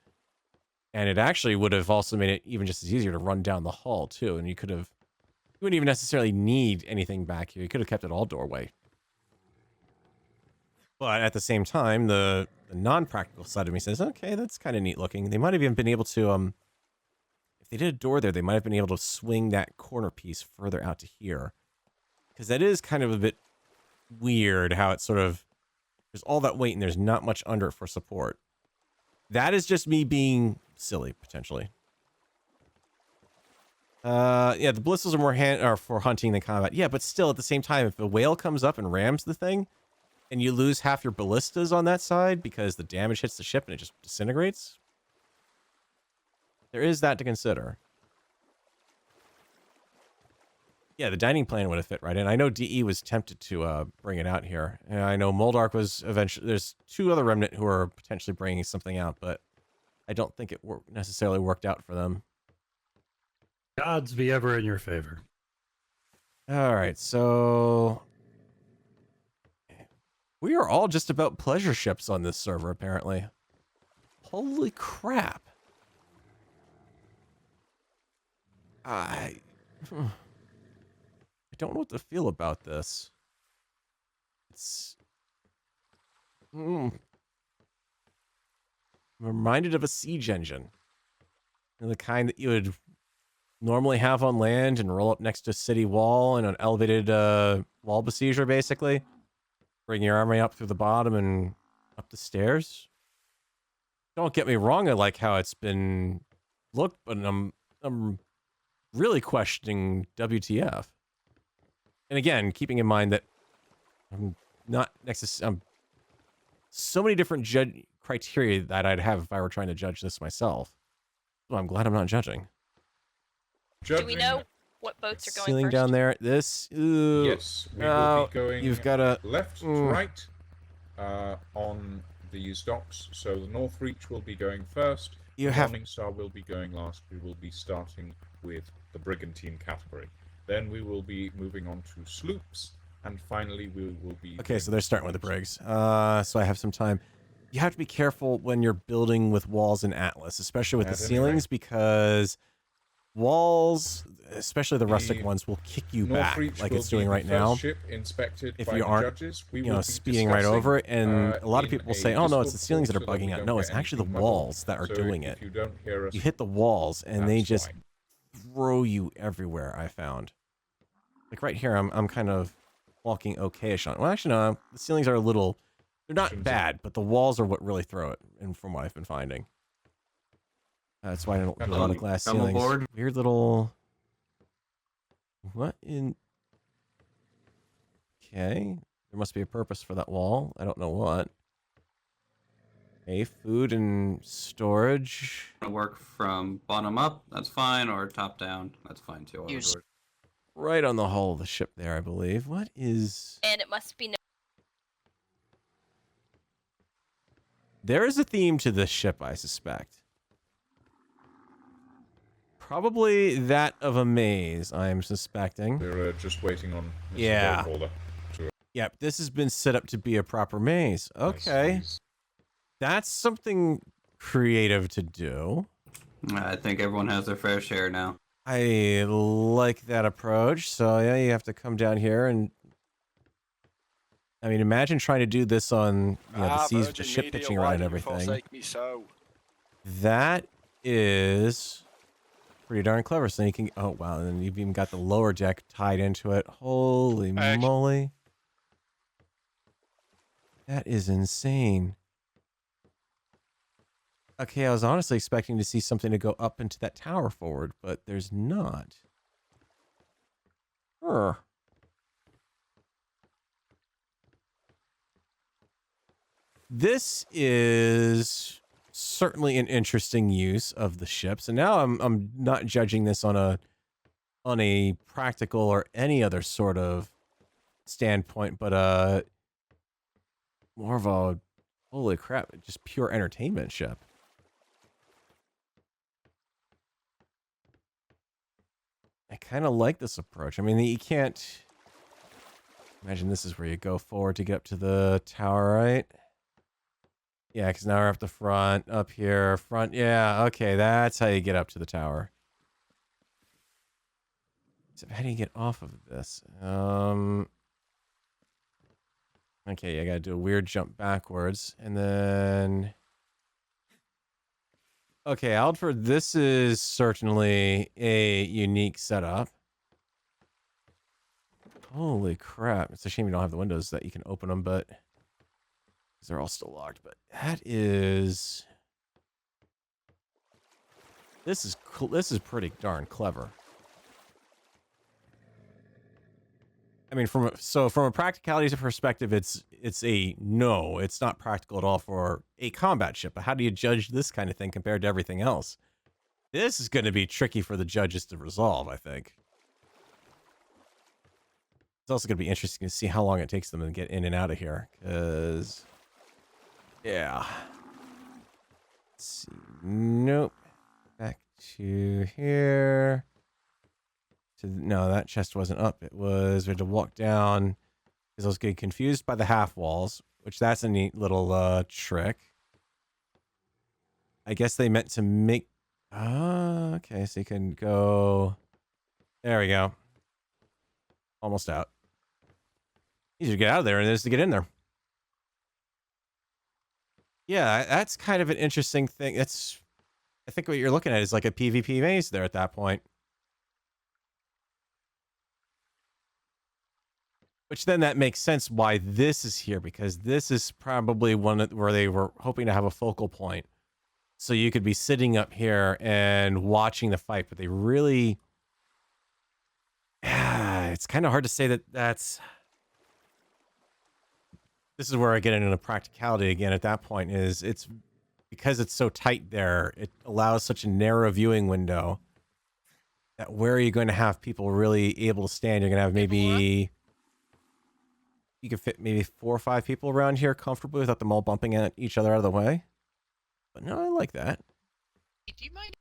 And it actually would have also made it even just as easier to run down the hall too. And you wouldn't even necessarily need anything back here. You could have kept it all doorway. But at the same time, the non-practical side of me says, okay, that's kind of neat looking. They might have even been able to, if they did a door there, they might have been able to swing that corner piece further out to here. Because that is kind of a bit weird how it's sort of, there's all that weight and there's not much under it for support. That is just me being silly, potentially. Yeah, the ballistas are for hunting than combat. Yeah, but still, at the same time, if a whale comes up and rams the thing, and you lose half your ballistas on that side because the damage hits the ship and it just disintegrates, there is that to consider. Yeah, the dining plan would have fit right in. I know DE was tempted to bring it out here. And I know Moldark was eventually... There's 2 other Remnant who are potentially bringing something out, but I don't think it necessarily worked out for them. Odds be ever in your favor. All right, so... We are all just about pleasure ships on this server, apparently. Holy crap. I don't know what to feel about this. It's... I'm reminded of a siege engine. You know, the kind that you would normally have on land and roll up next to a city wall and an elevated wall besieger, basically. Bring your army up through the bottom and up the stairs. Don't get me wrong, I like how it's been looked, but I'm really questioning WTF. And again, keeping in mind that I'm not so many different criteria that I'd have if I were trying to judge this myself. So I'm glad I'm not judging. Do we know what boats are going Ceiling first? down there. This. Yes, we will be going you've got a left to right on these docks. So the North Reach will be going first. Morningstar will be going last. We will be starting with the brigantine category. Then we will be moving on to sloops, and finally we will be... Okay, so they're starting with the brigs. So I have some time. You have to be careful when you're building with walls in Atlas, especially with the ceilings, because walls, especially the rustic ones, will kick you back like it's doing right now. If you aren't, speeding right over it. And a lot of people say, oh no, it's the ceilings that are bugging out. No, it's actually the walls that are doing it. You hit the walls and they just throw you everywhere, I found. Like right here, I'm kind of walking okay-ish on. Well, actually, no, the ceilings are a little... They're not bad, but the walls are what really throw it, and from what I've been finding. That's why I don't do a lot of glass ceilings. Aboard. Weird little... What in... Okay. There must be a purpose for that wall. I don't know what. Okay, food and storage. Work from bottom up, that's fine, or top down, that's fine too. Right on the hull of the ship there, I believe. What is... And it must be... There is a theme to this ship, I suspect. Probably that of a maze, I am suspecting. We're just waiting on Mr. Yeah. Goldwater to... Yep, this has been set up to be a proper maze. Okay. That's something creative to do. I think everyone has their fair share now. I like that approach. So yeah, you have to come down here and... I mean, imagine trying to do this on the seas with the ship pitching around and everything. That is pretty darn clever. So you can... Oh, wow. And then you've even got the lower deck tied into it. Holy moly. That is insane. Okay, I was honestly expecting to see something to go up into that tower forward, but there's not. this is certainly an interesting use of the ships. And now I'm not judging this on a practical or any other sort of standpoint, but more of a holy crap, just pure entertainment ship. I kind of like this approach. I mean, you can't imagine this is where you go forward to get up to the tower, right? Yeah, because now we're up the front, up here, front. Yeah, okay, that's how you get up to the tower. So how do you get off of this? Okay, I gotta do a weird jump backwards, and then... Okay, Aldford, this is certainly a unique setup. Holy crap. It's a shame you don't have the windows that you can open them, but... they're all still locked, but that is... This is pretty darn clever. I mean, from a practicality perspective, it's a no. It's not practical at all for a combat ship. But how do you judge this kind of thing compared to everything else? This is going to be tricky for the judges to resolve, I think. It's also going to be interesting to see how long it takes them to get in and out of here, because yeah. Let's see. Nope. Back to here. No, that chest wasn't up. It was, we had to walk down because I was getting confused by the half walls, which that's a neat little trick. I guess they meant to make... okay, so you can go... There we go. Almost out. Easier to get out of there than it is to get in there. Yeah, that's kind of an interesting thing. That's... I think what you're looking at is like a PvP maze there at that point. Which then that makes sense why this is here, because this is probably one where they were hoping to have a focal point. So you could be sitting up here and watching the fight, but they really... it's kind of hard to say that that's... This is where I get into the practicality again at that point, is it's... Because it's so tight there, it allows such a narrow viewing window that where are you going to have people really able to stand? You're going to have maybe... You can fit maybe 4 or 5 people around here comfortably without them all bumping at each other out of the way. But no, I like that. Do you mind?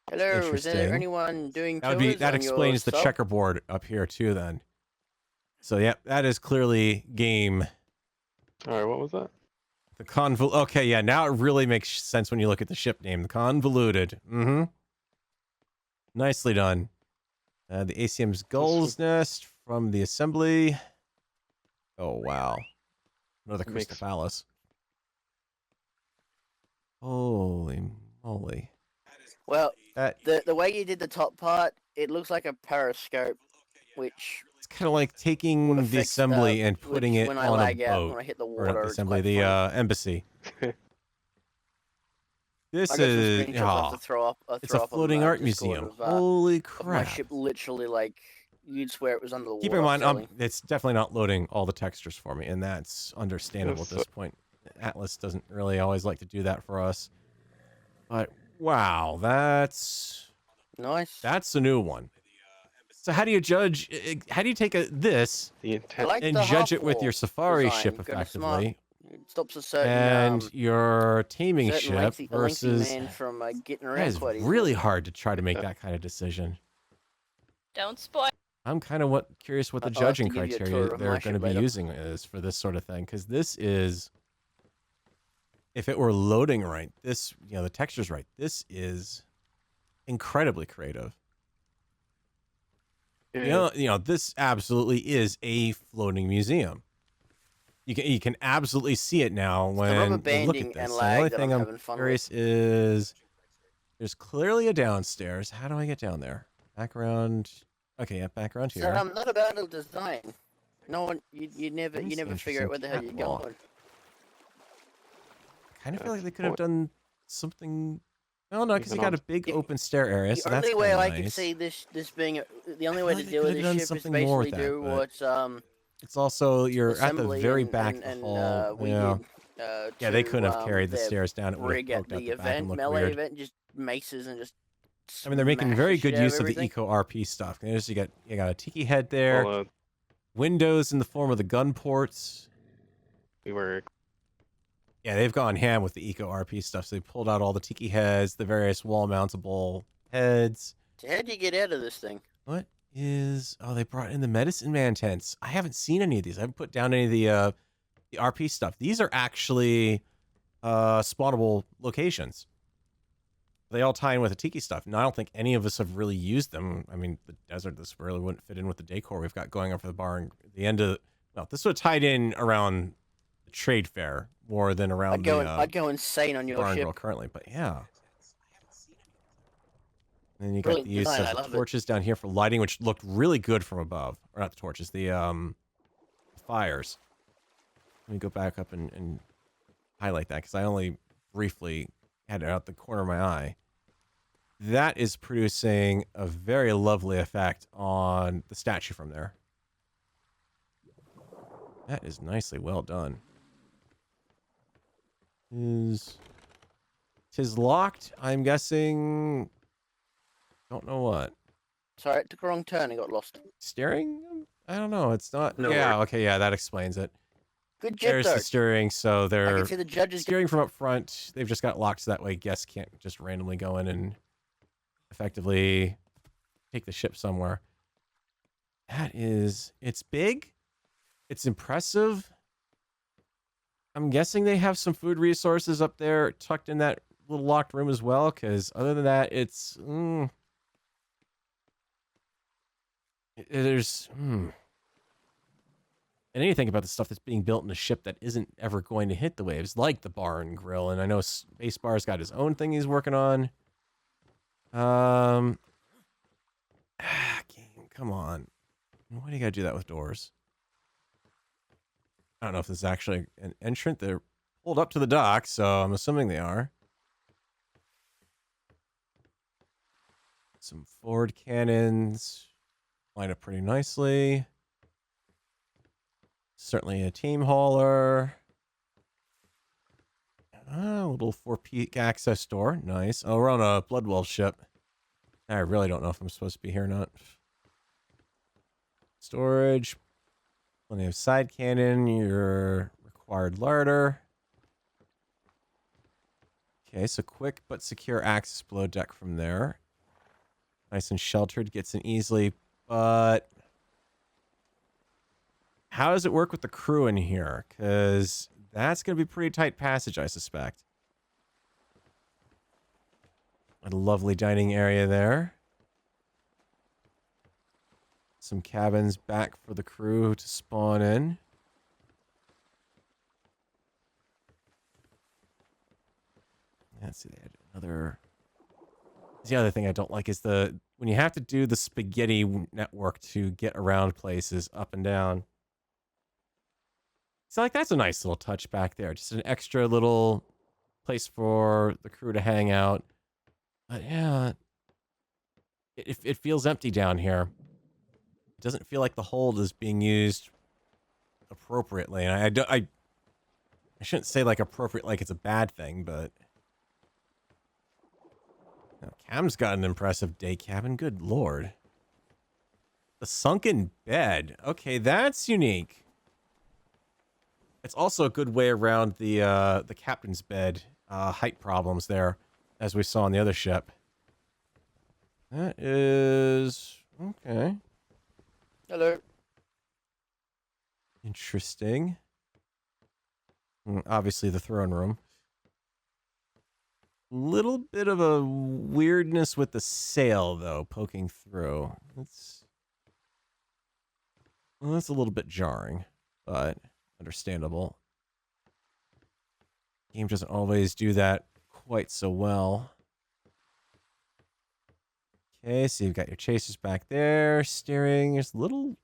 Hello, is there anyone doing that explains the checkerboard up here too then. So yeah, that is clearly game. Alright, what was that? The okay, yeah, now it really makes sense when you look at the ship name. The convoluted. Mm-hmm. Nicely done. The ACM's Gull's Nest from the assembly. Oh, wow. Another Crystal Palace. Holy moly. Well, the way you did the top part, it looks like a periscope, which... It's kind of like taking the assembly and putting it on a boat. When I hit the Or not water, the assembly, the embassy. This is... it's a floating art museum. Holy crap. My ship literally, like... You'd swear it was under the water. Keep in mind, it's definitely not loading all the textures for me, and that's understandable at this point. Atlas doesn't really always like to do that for us. But, wow, that's... Nice. That's a new one. So how do you judge... How do you take this and judge it with your safari ship, effectively? It stops a certain... And your taming ship versus... From, getting around that is really hard to try to make that kind of decision. Don't spoil. I'm kind of curious what the judging criteria they're going to be using is for this sort of thing, because this is, if it were loading right, this, the texture's right, this is incredibly creative. Yeah. This absolutely is a floating museum. You can absolutely see it now when you look at this. The only thing I'm curious is, there's clearly a downstairs. How do I get down there? Back around. Okay, yeah, back around here. So I'm not about the design. No one, you never figure out where the hell you're going. I kind of feel like they could have done something. Oh no, because you got a big open stair area, so that's the only way I nice. could see this being the only way to deal with this ship is basically do what it's also you're at the very back of the hall. Yeah. Yeah, they couldn't have to, carried the their stairs down. It would have rig at poked out the the back and event, looked melee weird. event, just maces and just. I mean, they're making smash very the shit good out use of the everything. eco RP stuff. There's, you got a tiki head there, Well, windows in the form of the gun ports. we were. Yeah, they've gone ham with the eco RP stuff. So they pulled out all the tiki heads, the various wall mountable heads. So how do you get out of this thing? What is? Oh, they brought in the medicine man tents. I haven't seen any of these. I haven't put down any of the RP stuff. These are actually spawnable locations. They all tie in with the tiki stuff. And I don't think any of us have really used them. I mean, the desert, this really wouldn't fit in with the decor we've got going on for the bar. And the end of, well, this would have tied in around the trade fair more than around I'd go insane on your bar and ship. grill currently. But yeah. And then you got the Brilliant use design, I of love the it. torches down here for lighting, which looked really good from above. Or not the torches, the fires. Let me go back up and highlight that because I only briefly had it out the corner of my eye. That is producing a very lovely effect on the statue from there. That is nicely well done. Tis locked, I'm guessing. Don't know what. Sorry, it took a wrong turn and got lost. Steering? I don't know. It's not. No yeah, worries. okay, yeah, that explains it. Good job, There's the steering, so I they're can see the judges. steering from up front. They've just got locked so that way guests can't just randomly go in and effectively take the ship somewhere. That is, it's big. It's impressive. I'm guessing they have some food resources up there tucked in that little locked room as well, because other than that, it's... there's... And anything about the stuff that's being built in a ship that isn't ever going to hit the waves, like the bar and grill. And I know Space Bar's got his own thing he's working on. Game, come on. Why do you gotta do that with doors? I don't know if this is actually an entrant. They're pulled up to the dock, so I'm assuming they are. Some forward cannons line up pretty nicely. Certainly a team hauler. A little 4-peak access door. Nice. Oh, we're on a Bloodwolf ship. I really don't know if I'm supposed to be here or not. Storage. Plenty of side cannon. Your required larder. Okay, so quick but secure access below deck from there. Nice and sheltered. Gets in easily, but... how does it work with the crew in here? Because that's going to be pretty tight passage, I suspect. A lovely dining area there. Some cabins back for the crew to spawn in. Let's see, they had another... the other thing I don't like is when you have to do the spaghetti network to get around places up and down. So, like, that's a nice little touch back there. Just an extra little place for the crew to hang out. But, yeah, it feels empty down here. It doesn't feel like the hold is being used appropriately. And I shouldn't say, like, appropriate like it's a bad thing, but... now, Cam's got an impressive day cabin. Good lord. The sunken bed. Okay, that's unique. It's also a good way around the captain's bed height problems there, as we saw on the other ship. That is... okay. Hello. Interesting. Obviously the throne room. Little bit of a weirdness with the sail, though, poking through. That's a little bit jarring, but understandable. Game doesn't always do that quite so well. Okay, so you've got your chasers back there. Steering is a little...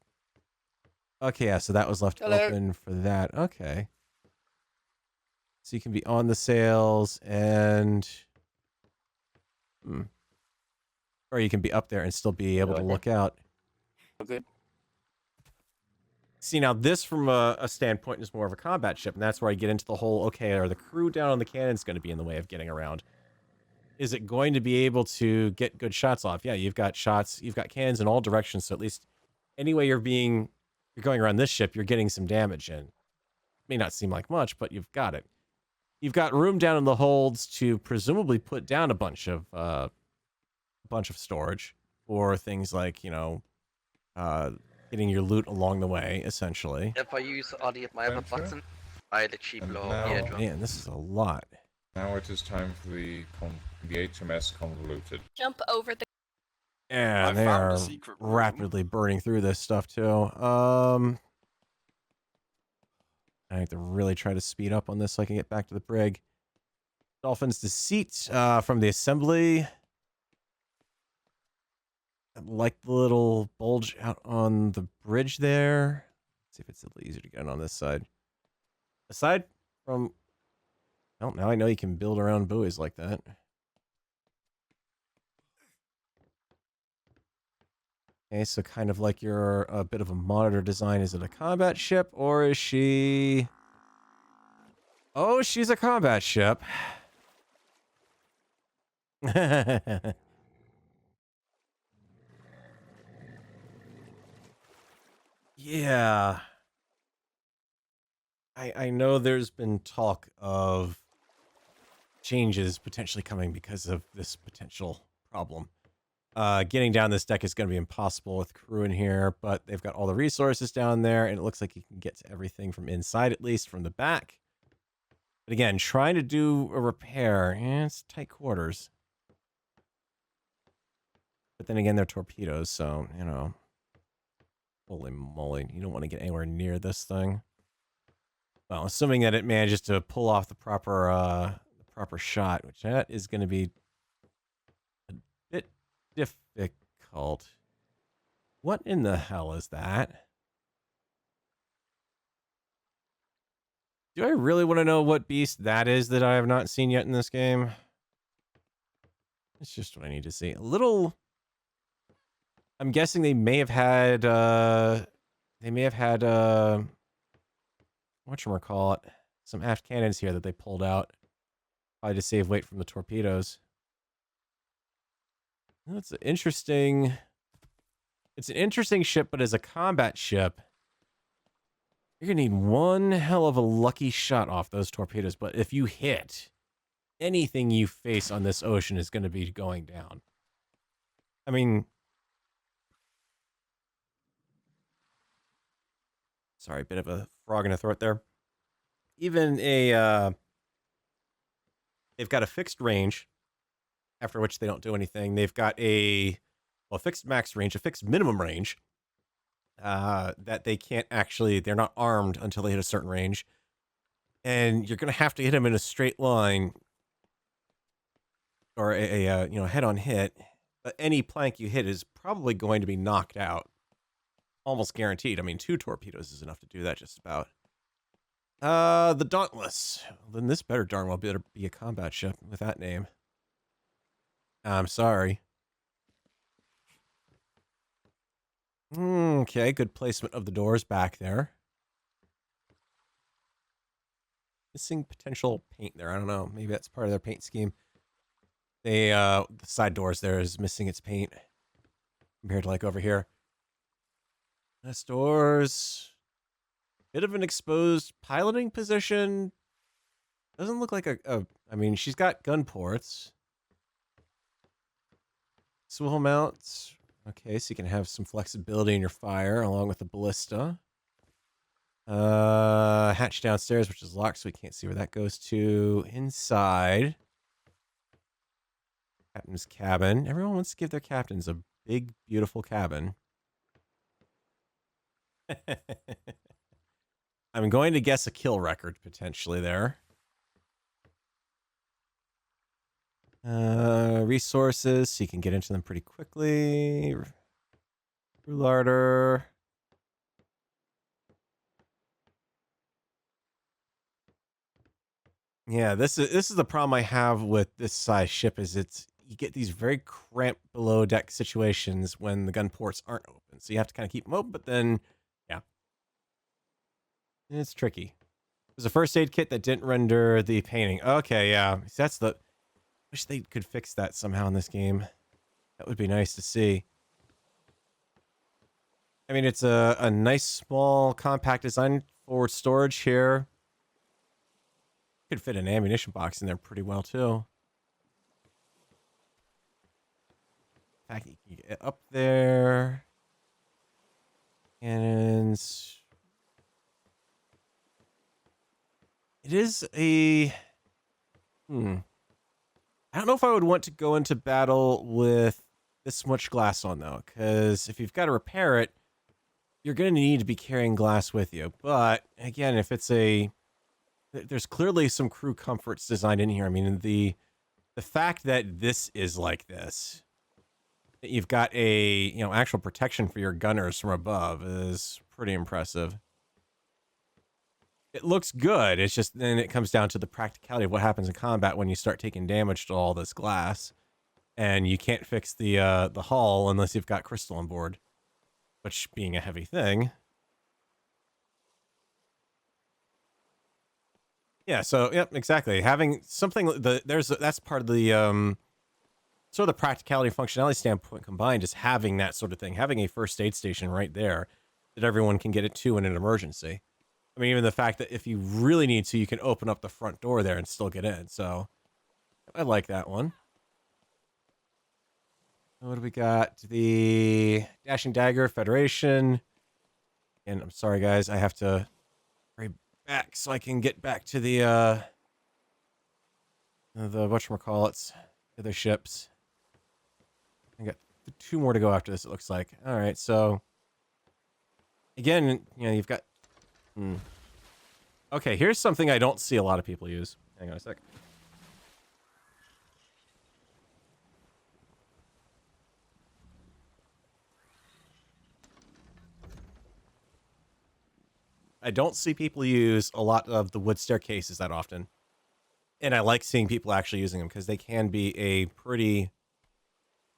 okay, yeah, so that was left open for that. Okay. So you can be on the sails and... or you can be up there and still be able to look out. Good. See, now this from a standpoint is more of a combat ship, and that's where I get into the whole, okay, are the crew down on the cannons going to be in the way of getting around? Is it going to be able to get good shots off? Yeah, you've got shots, you've got cannons in all directions, so at least any way you're going around this ship, you're getting some damage in. May not seem like much, but you've got it. You've got room down in the holds to presumably put down a bunch of storage for things like, you know, getting your loot along the way, essentially. If I use any of my other button, I cheap low now- eardrum. Man, this is a lot. Now it is time for the HMS Convoluted. Jump over the. Yeah, they are rapidly burning through this stuff too. I have to really try to speed up on this so I can get back to the brig. Dolphin's Deceit from the assembly. I like the little bulge out on the bridge there. Let's see if it's a little easier to get in on this side. Aside from... Well, now I know you can build around buoys like that. Okay, so kind of like you're a bit of a monitor design. Is it a combat ship or is she... Oh, she's a combat ship. Yeah. I know there's been talk of changes potentially coming because of this potential problem. Getting down this deck is going to be impossible with crew in here, but they've got all the resources down there, and it looks like you can get to everything from inside, at least from the back. But again, trying to do a repair, it's tight quarters. But then again, they're torpedoes, so, you know. Holy moly, you don't want to get anywhere near this thing. Well, assuming that it manages to pull off the proper shot, which that is going to be a bit difficult. What in the hell is that? Do I really want to know what beast that is that I have not seen yet in this game? It's just what I need to see. A little... I'm guessing they may have had, whatchamacallit, some aft cannons here that they pulled out. Probably to save weight from the torpedoes. It's an interesting ship, but as a combat ship, you're going to need one hell of a lucky shot off those torpedoes. But if you hit, anything you face on this ocean is going to be going down. I mean... Sorry, bit of a frog in the throat there. Even they've got a fixed range, after which they don't do anything. They've got a fixed max range, a fixed minimum range, that they can't actually, they're not armed until they hit a certain range. And you're going to have to hit them in a straight line, or a head-on hit. But any plank you hit is probably going to be knocked out. Almost guaranteed. I mean, 2 torpedoes is enough to do that just about. The Dauntless. Then this better darn well be a combat ship with that name. I'm sorry. Okay, good placement of the doors back there. Missing potential paint there. I don't know. Maybe that's part of their paint scheme. The side doors there is missing its paint compared to like over here. This doors, bit of an exposed piloting position. Doesn't look like I mean, she's got gun ports. Swivel mounts. Okay, so you can have some flexibility in your fire along with the ballista. Hatch downstairs, which is locked, so we can't see where that goes to. Inside. Captain's cabin. Everyone wants to give their captains a big, beautiful cabin. I'm going to guess a kill record potentially there. Resources, so you can get into them pretty quickly. Crew larder. Yeah, this is the problem I have with this size ship is you get these very cramped below deck situations when the gun ports aren't open. So you have to kind of keep them open, but then It's tricky. There's a first aid kit that didn't render the painting. Okay, yeah. That's the... Wish they could fix that somehow in this game. That would be nice to see. I mean, it's a nice, small, compact design for storage here. Could fit an ammunition box in there pretty well, too. In fact, you can get up there. And... It is a... I don't know if I would want to go into battle with this much glass on, though, because if you've got to repair it, you're going to need to be carrying glass with you. But, again, if it's a... There's clearly some crew comforts designed in here. I mean, the fact that this is like this, that you've got a, actual protection for your gunners from above is pretty impressive. It looks good. It's just then it comes down to the practicality of what happens in combat when you start taking damage to all this glass, and you can't fix the hull unless you've got crystal on board, which being a heavy thing. Yeah. So yep, exactly. Having something that's part of the sort of the practicality and functionality standpoint combined is having that sort of thing, having a first aid station right there that everyone can get it to in an emergency. I mean, even the fact that if you really need to, you can open up the front door there and still get in. So I like that one. What do we got? The Dashing Dagger Federation. And I'm sorry, guys. I have to hurry back so I can get back to the whatchamacallits, the other ships. I got 2 more to go after this, it looks like. All right, so again, you've got... Okay, here's something I don't see a lot of people use. Hang on a sec. I don't see people use a lot of the wood staircases that often. And I like seeing people actually using them because they can be a pretty...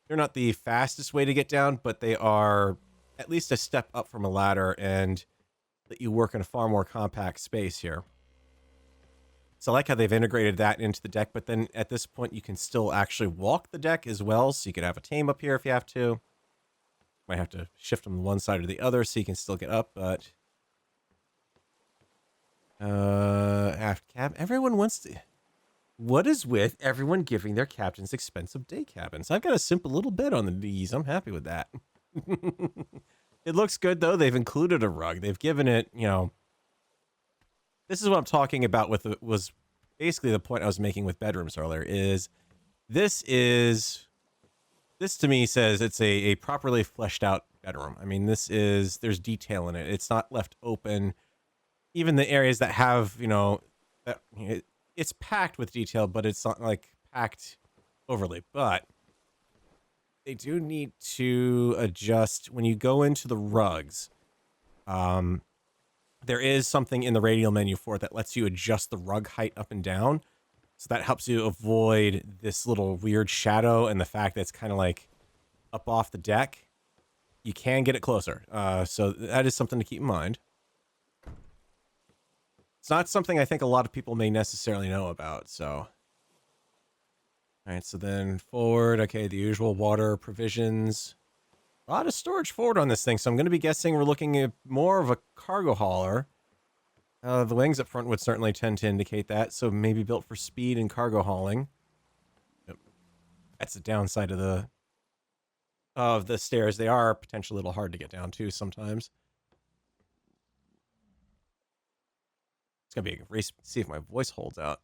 They're not the fastest way to get down, but they are at least a step up from a ladder and that you work in a far more compact space here. So I like how they've integrated that into the deck, but then at this point you can still actually walk the deck as well, so you can have a tame up here if you have to. Might have to shift them to one side or the other so you can still get up, but... aft cab. Everyone wants to... What is with everyone giving their captains expensive day cabins? I've got a simple little bed on the Deez. I'm happy with that. It looks good, though. They've included a rug. They've given it, This is what I'm talking about with was basically the point I was making with bedrooms earlier, is this to me says it's a properly fleshed out bedroom. I mean, there's detail in it. It's not left open. Even the areas that have, it's packed with detail, but it's not like packed overly. But they do need to adjust when you go into the rugs. There is something in the radial menu for it that lets you adjust the rug height up and down. So that helps you avoid this little weird shadow and the fact that it's kind of like up off the deck. You can get it closer. So that is something to keep in mind. It's not something I think a lot of people may necessarily know about, so... Alright, so then forward, okay, the usual water provisions. A lot of storage forward on this thing, so I'm going to be guessing we're looking at more of a cargo hauler. The wings up front would certainly tend to indicate that, so maybe built for speed and cargo hauling. Yep. That's the downside of the stairs. They are potentially a little hard to get down to sometimes. It's going to be a race to see if my voice holds out.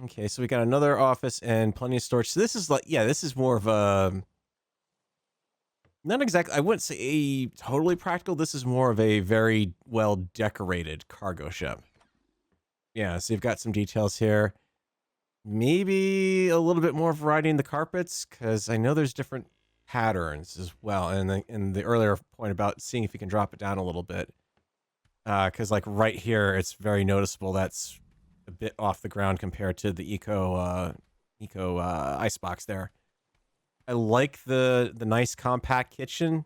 Okay, so we got another office and plenty of storage. So this is like, yeah, this is more of a... Not exactly, I wouldn't say a totally practical. This is more of a very well-decorated cargo ship. Yeah, so you've got some details here. Maybe a little bit more variety in the carpets, because I know there's different patterns as well. And in the earlier point about seeing if you can drop it down a little bit. Because like right here, it's very noticeable that's a bit off the ground compared to the eco icebox there. I like the nice compact kitchen.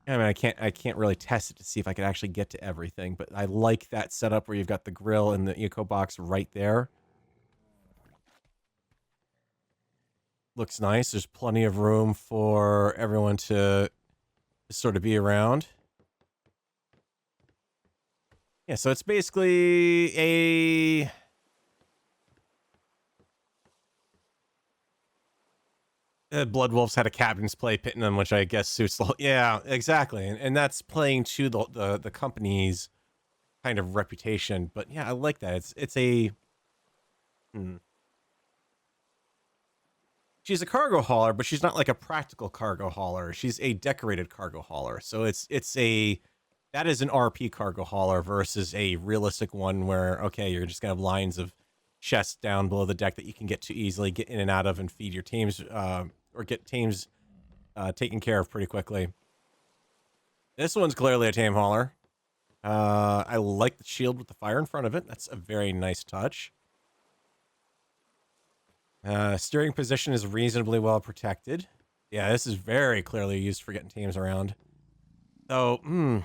I mean, I can't really test it to see if I could actually get to everything, but I like that setup where you've got the grill and the eco box right there. Looks nice. There's plenty of room for everyone to sort of be around. Yeah, so it's basically a Blood Wolves had a captain's play pit in them, which I guess suits the whole... Yeah, exactly. And that's playing to the company's kind of reputation. But yeah, I like that. It's a... She's a cargo hauler, but she's not like a practical cargo hauler. She's a decorated cargo hauler. So it's a... That is an RP cargo hauler versus a realistic one where, okay, you're just going to have lines of chests down below the deck that you can get to easily get in and out of and feed your teams... or get teams taken care of pretty quickly. This one's clearly a tame hauler. I like the shield with the fire in front of it. That's a very nice touch. Steering position is reasonably well protected. Yeah, this is very clearly used for getting teams around. So,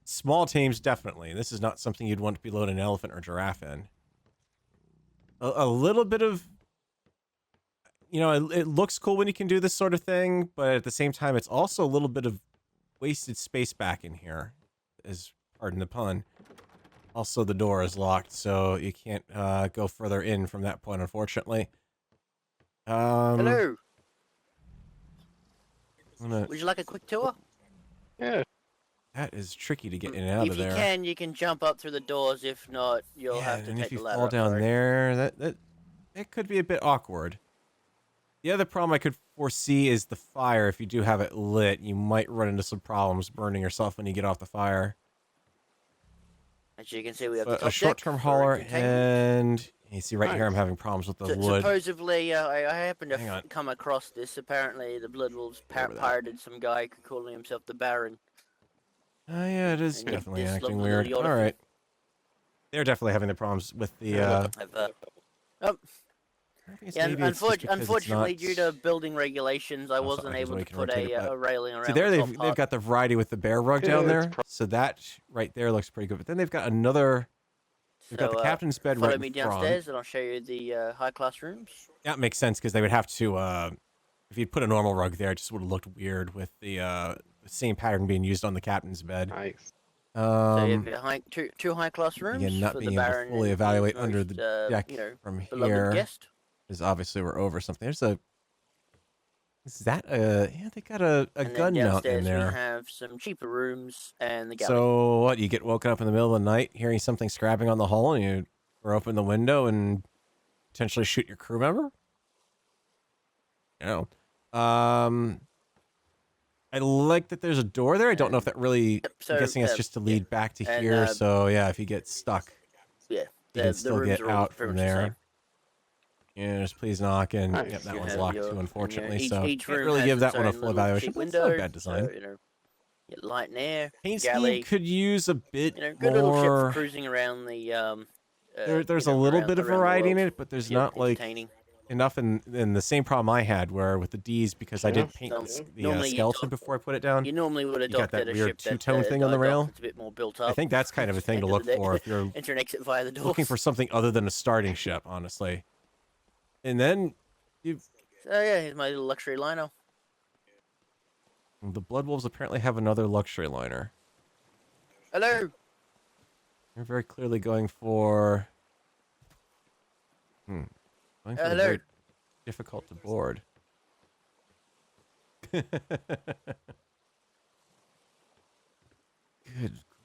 small teams, definitely. This is not something you'd want to be loading an elephant or giraffe in. A little bit of... You know, it looks cool when you can do this sort of thing, but at the same time, it's also a little bit of wasted space back in here, pardon the pun. Also, the door is locked, so you can't go further in from that point, unfortunately. Hello. Would you like a quick tour? Yeah. That is tricky to get in and out of there. If you can jump up through the doors. If not, you'll have to take the ladder. If you fall down there, that could be a bit awkward. The other problem I could foresee is the fire. If you do have it lit, you might run into some problems burning yourself when you get off the fire. As you can see, we have a short-term hauler, and you see right here I'm having problems with the wood. Supposedly, I happened to come across this. Apparently, the Blood Wolves pirated some guy calling himself the Baron. Oh yeah, it is definitely acting weird. All right. They're definitely having the problems with the... Yeah, unfortunately, due to building regulations, I wasn't able to put a railing around. See, there they've got the variety with the bear rug down there, so that right there looks pretty good. But then they've got another. They've got the captain's bed right in front. Follow me downstairs, and I'll show you the high-class rooms. That makes sense because they would have to. If you'd put a normal rug there, it just would have looked weird with the same pattern being used on the captain's bed. Nice. So you have two high-class rooms. Again, not for being the able Baron to fully evaluate most, under the deck from here. Guest. Is obviously we're over something. There's a... Is that a... Yeah, they got a gun mount in there. We have some cheaper rooms and the galley. So, what, you get woken up in the middle of the night hearing something scrabbing on the hull and you open the window and potentially shoot your crew member? You know. I like that there's a door there. I don't know if that really... I'm guessing it's just to lead back to here. So, yeah, if you get stuck, you can still get out from there. Yes, please knock, and yep, that one's locked too, unfortunately. So can't really give that one a full evaluation. But it's not a bad design. So, get light and air. Paint scheme could use a bit good more. Little ship cruising around the. There's a little bit of variety in it, but there's not like enough. In the same problem I had, where with the Deez, because I did paint the skeleton before I put it down. You normally would have got that weird two-tone thing on the rail. It's a bit more built up. I think that's kind of a thing to look for if you're enter and exit via the doors. Looking for something other than a starting ship, honestly. And then you. Oh yeah, here's my little luxury liner. The Blood Wolves apparently have another luxury liner. Hello. They're very clearly going for. Going for Hello. very difficult to board. Good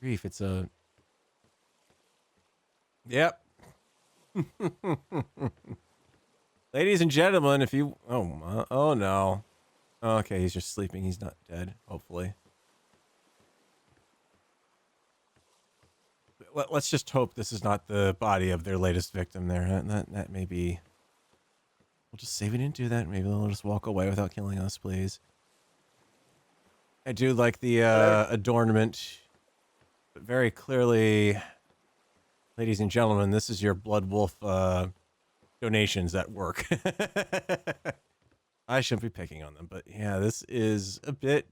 grief! It's a. Yep. Ladies and gentlemen, if you... Oh, no. Okay, he's just sleeping. He's not dead, hopefully. Let's just hope this is not the body of their latest victim there. That may be... We'll just say we didn't do that. Maybe they'll just walk away without killing us, please. I do like the adornment. But very clearly, ladies and gentlemen, this is your Blood Wolf... donations at work. I shouldn't be picking on them, but yeah, this is a bit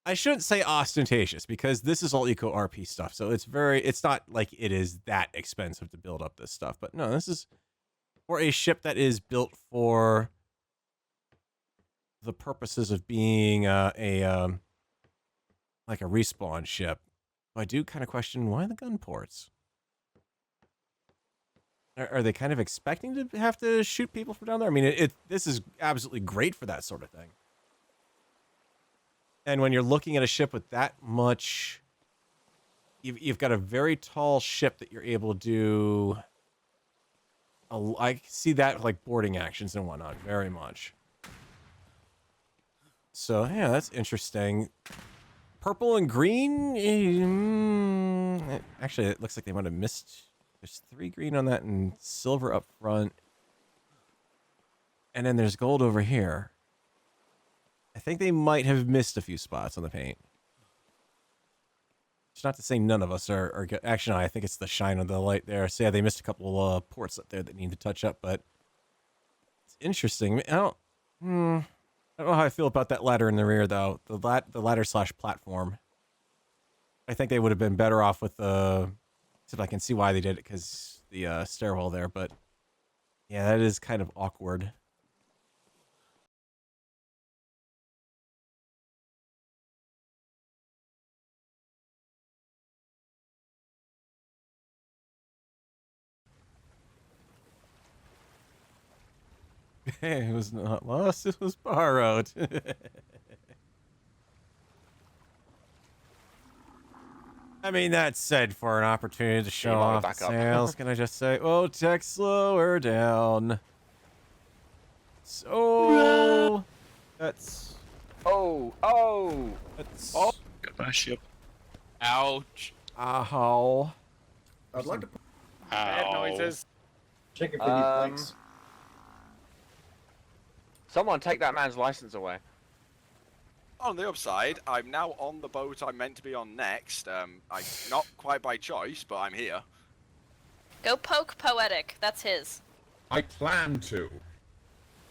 I shouldn't say ostentatious because this is all eco RP stuff. So it's not like it is that expensive to build up this stuff. But no, this is for a ship that is built for the purposes of being like a respawn ship. I do kind of question why the gun ports. Are they kind of expecting to have to shoot people from down there? I mean, this is absolutely great for that sort of thing. And when you're looking at a ship with that much, you've got a very tall ship that you're able to do. I see that like boarding actions and whatnot very much. So yeah, that's interesting. Purple and green. Actually, it looks like they might have missed. There's 3 green on that and silver up front. And then there's gold over here. I think they might have missed a few spots on the paint. It's not to say none of us are good. Actually, no, I think it's the shine of the light there. So yeah, they missed a couple ports up there that need to touch up, but it's interesting. I don't know how I feel about that ladder in the rear, though. The ladder / platform. I think they would have been better off with the... Except I can see why they did it, because the stairwell there, but yeah, that is kind of awkward. Hey, it was not lost, it was borrowed. I mean, that said, for an opportunity to show off the sails, can I just say, oh, tech, slower down. So, that's... Oh! That's... Oh! Got my ship. Ouch. Ow. I'd like to... Bad noises. Check it for you, thanks. Someone take that man's license away. On the upside, I'm now on the boat I'm meant to be on next. Not quite by choice, but I'm here. Go poke Poetic. That's his. I plan to.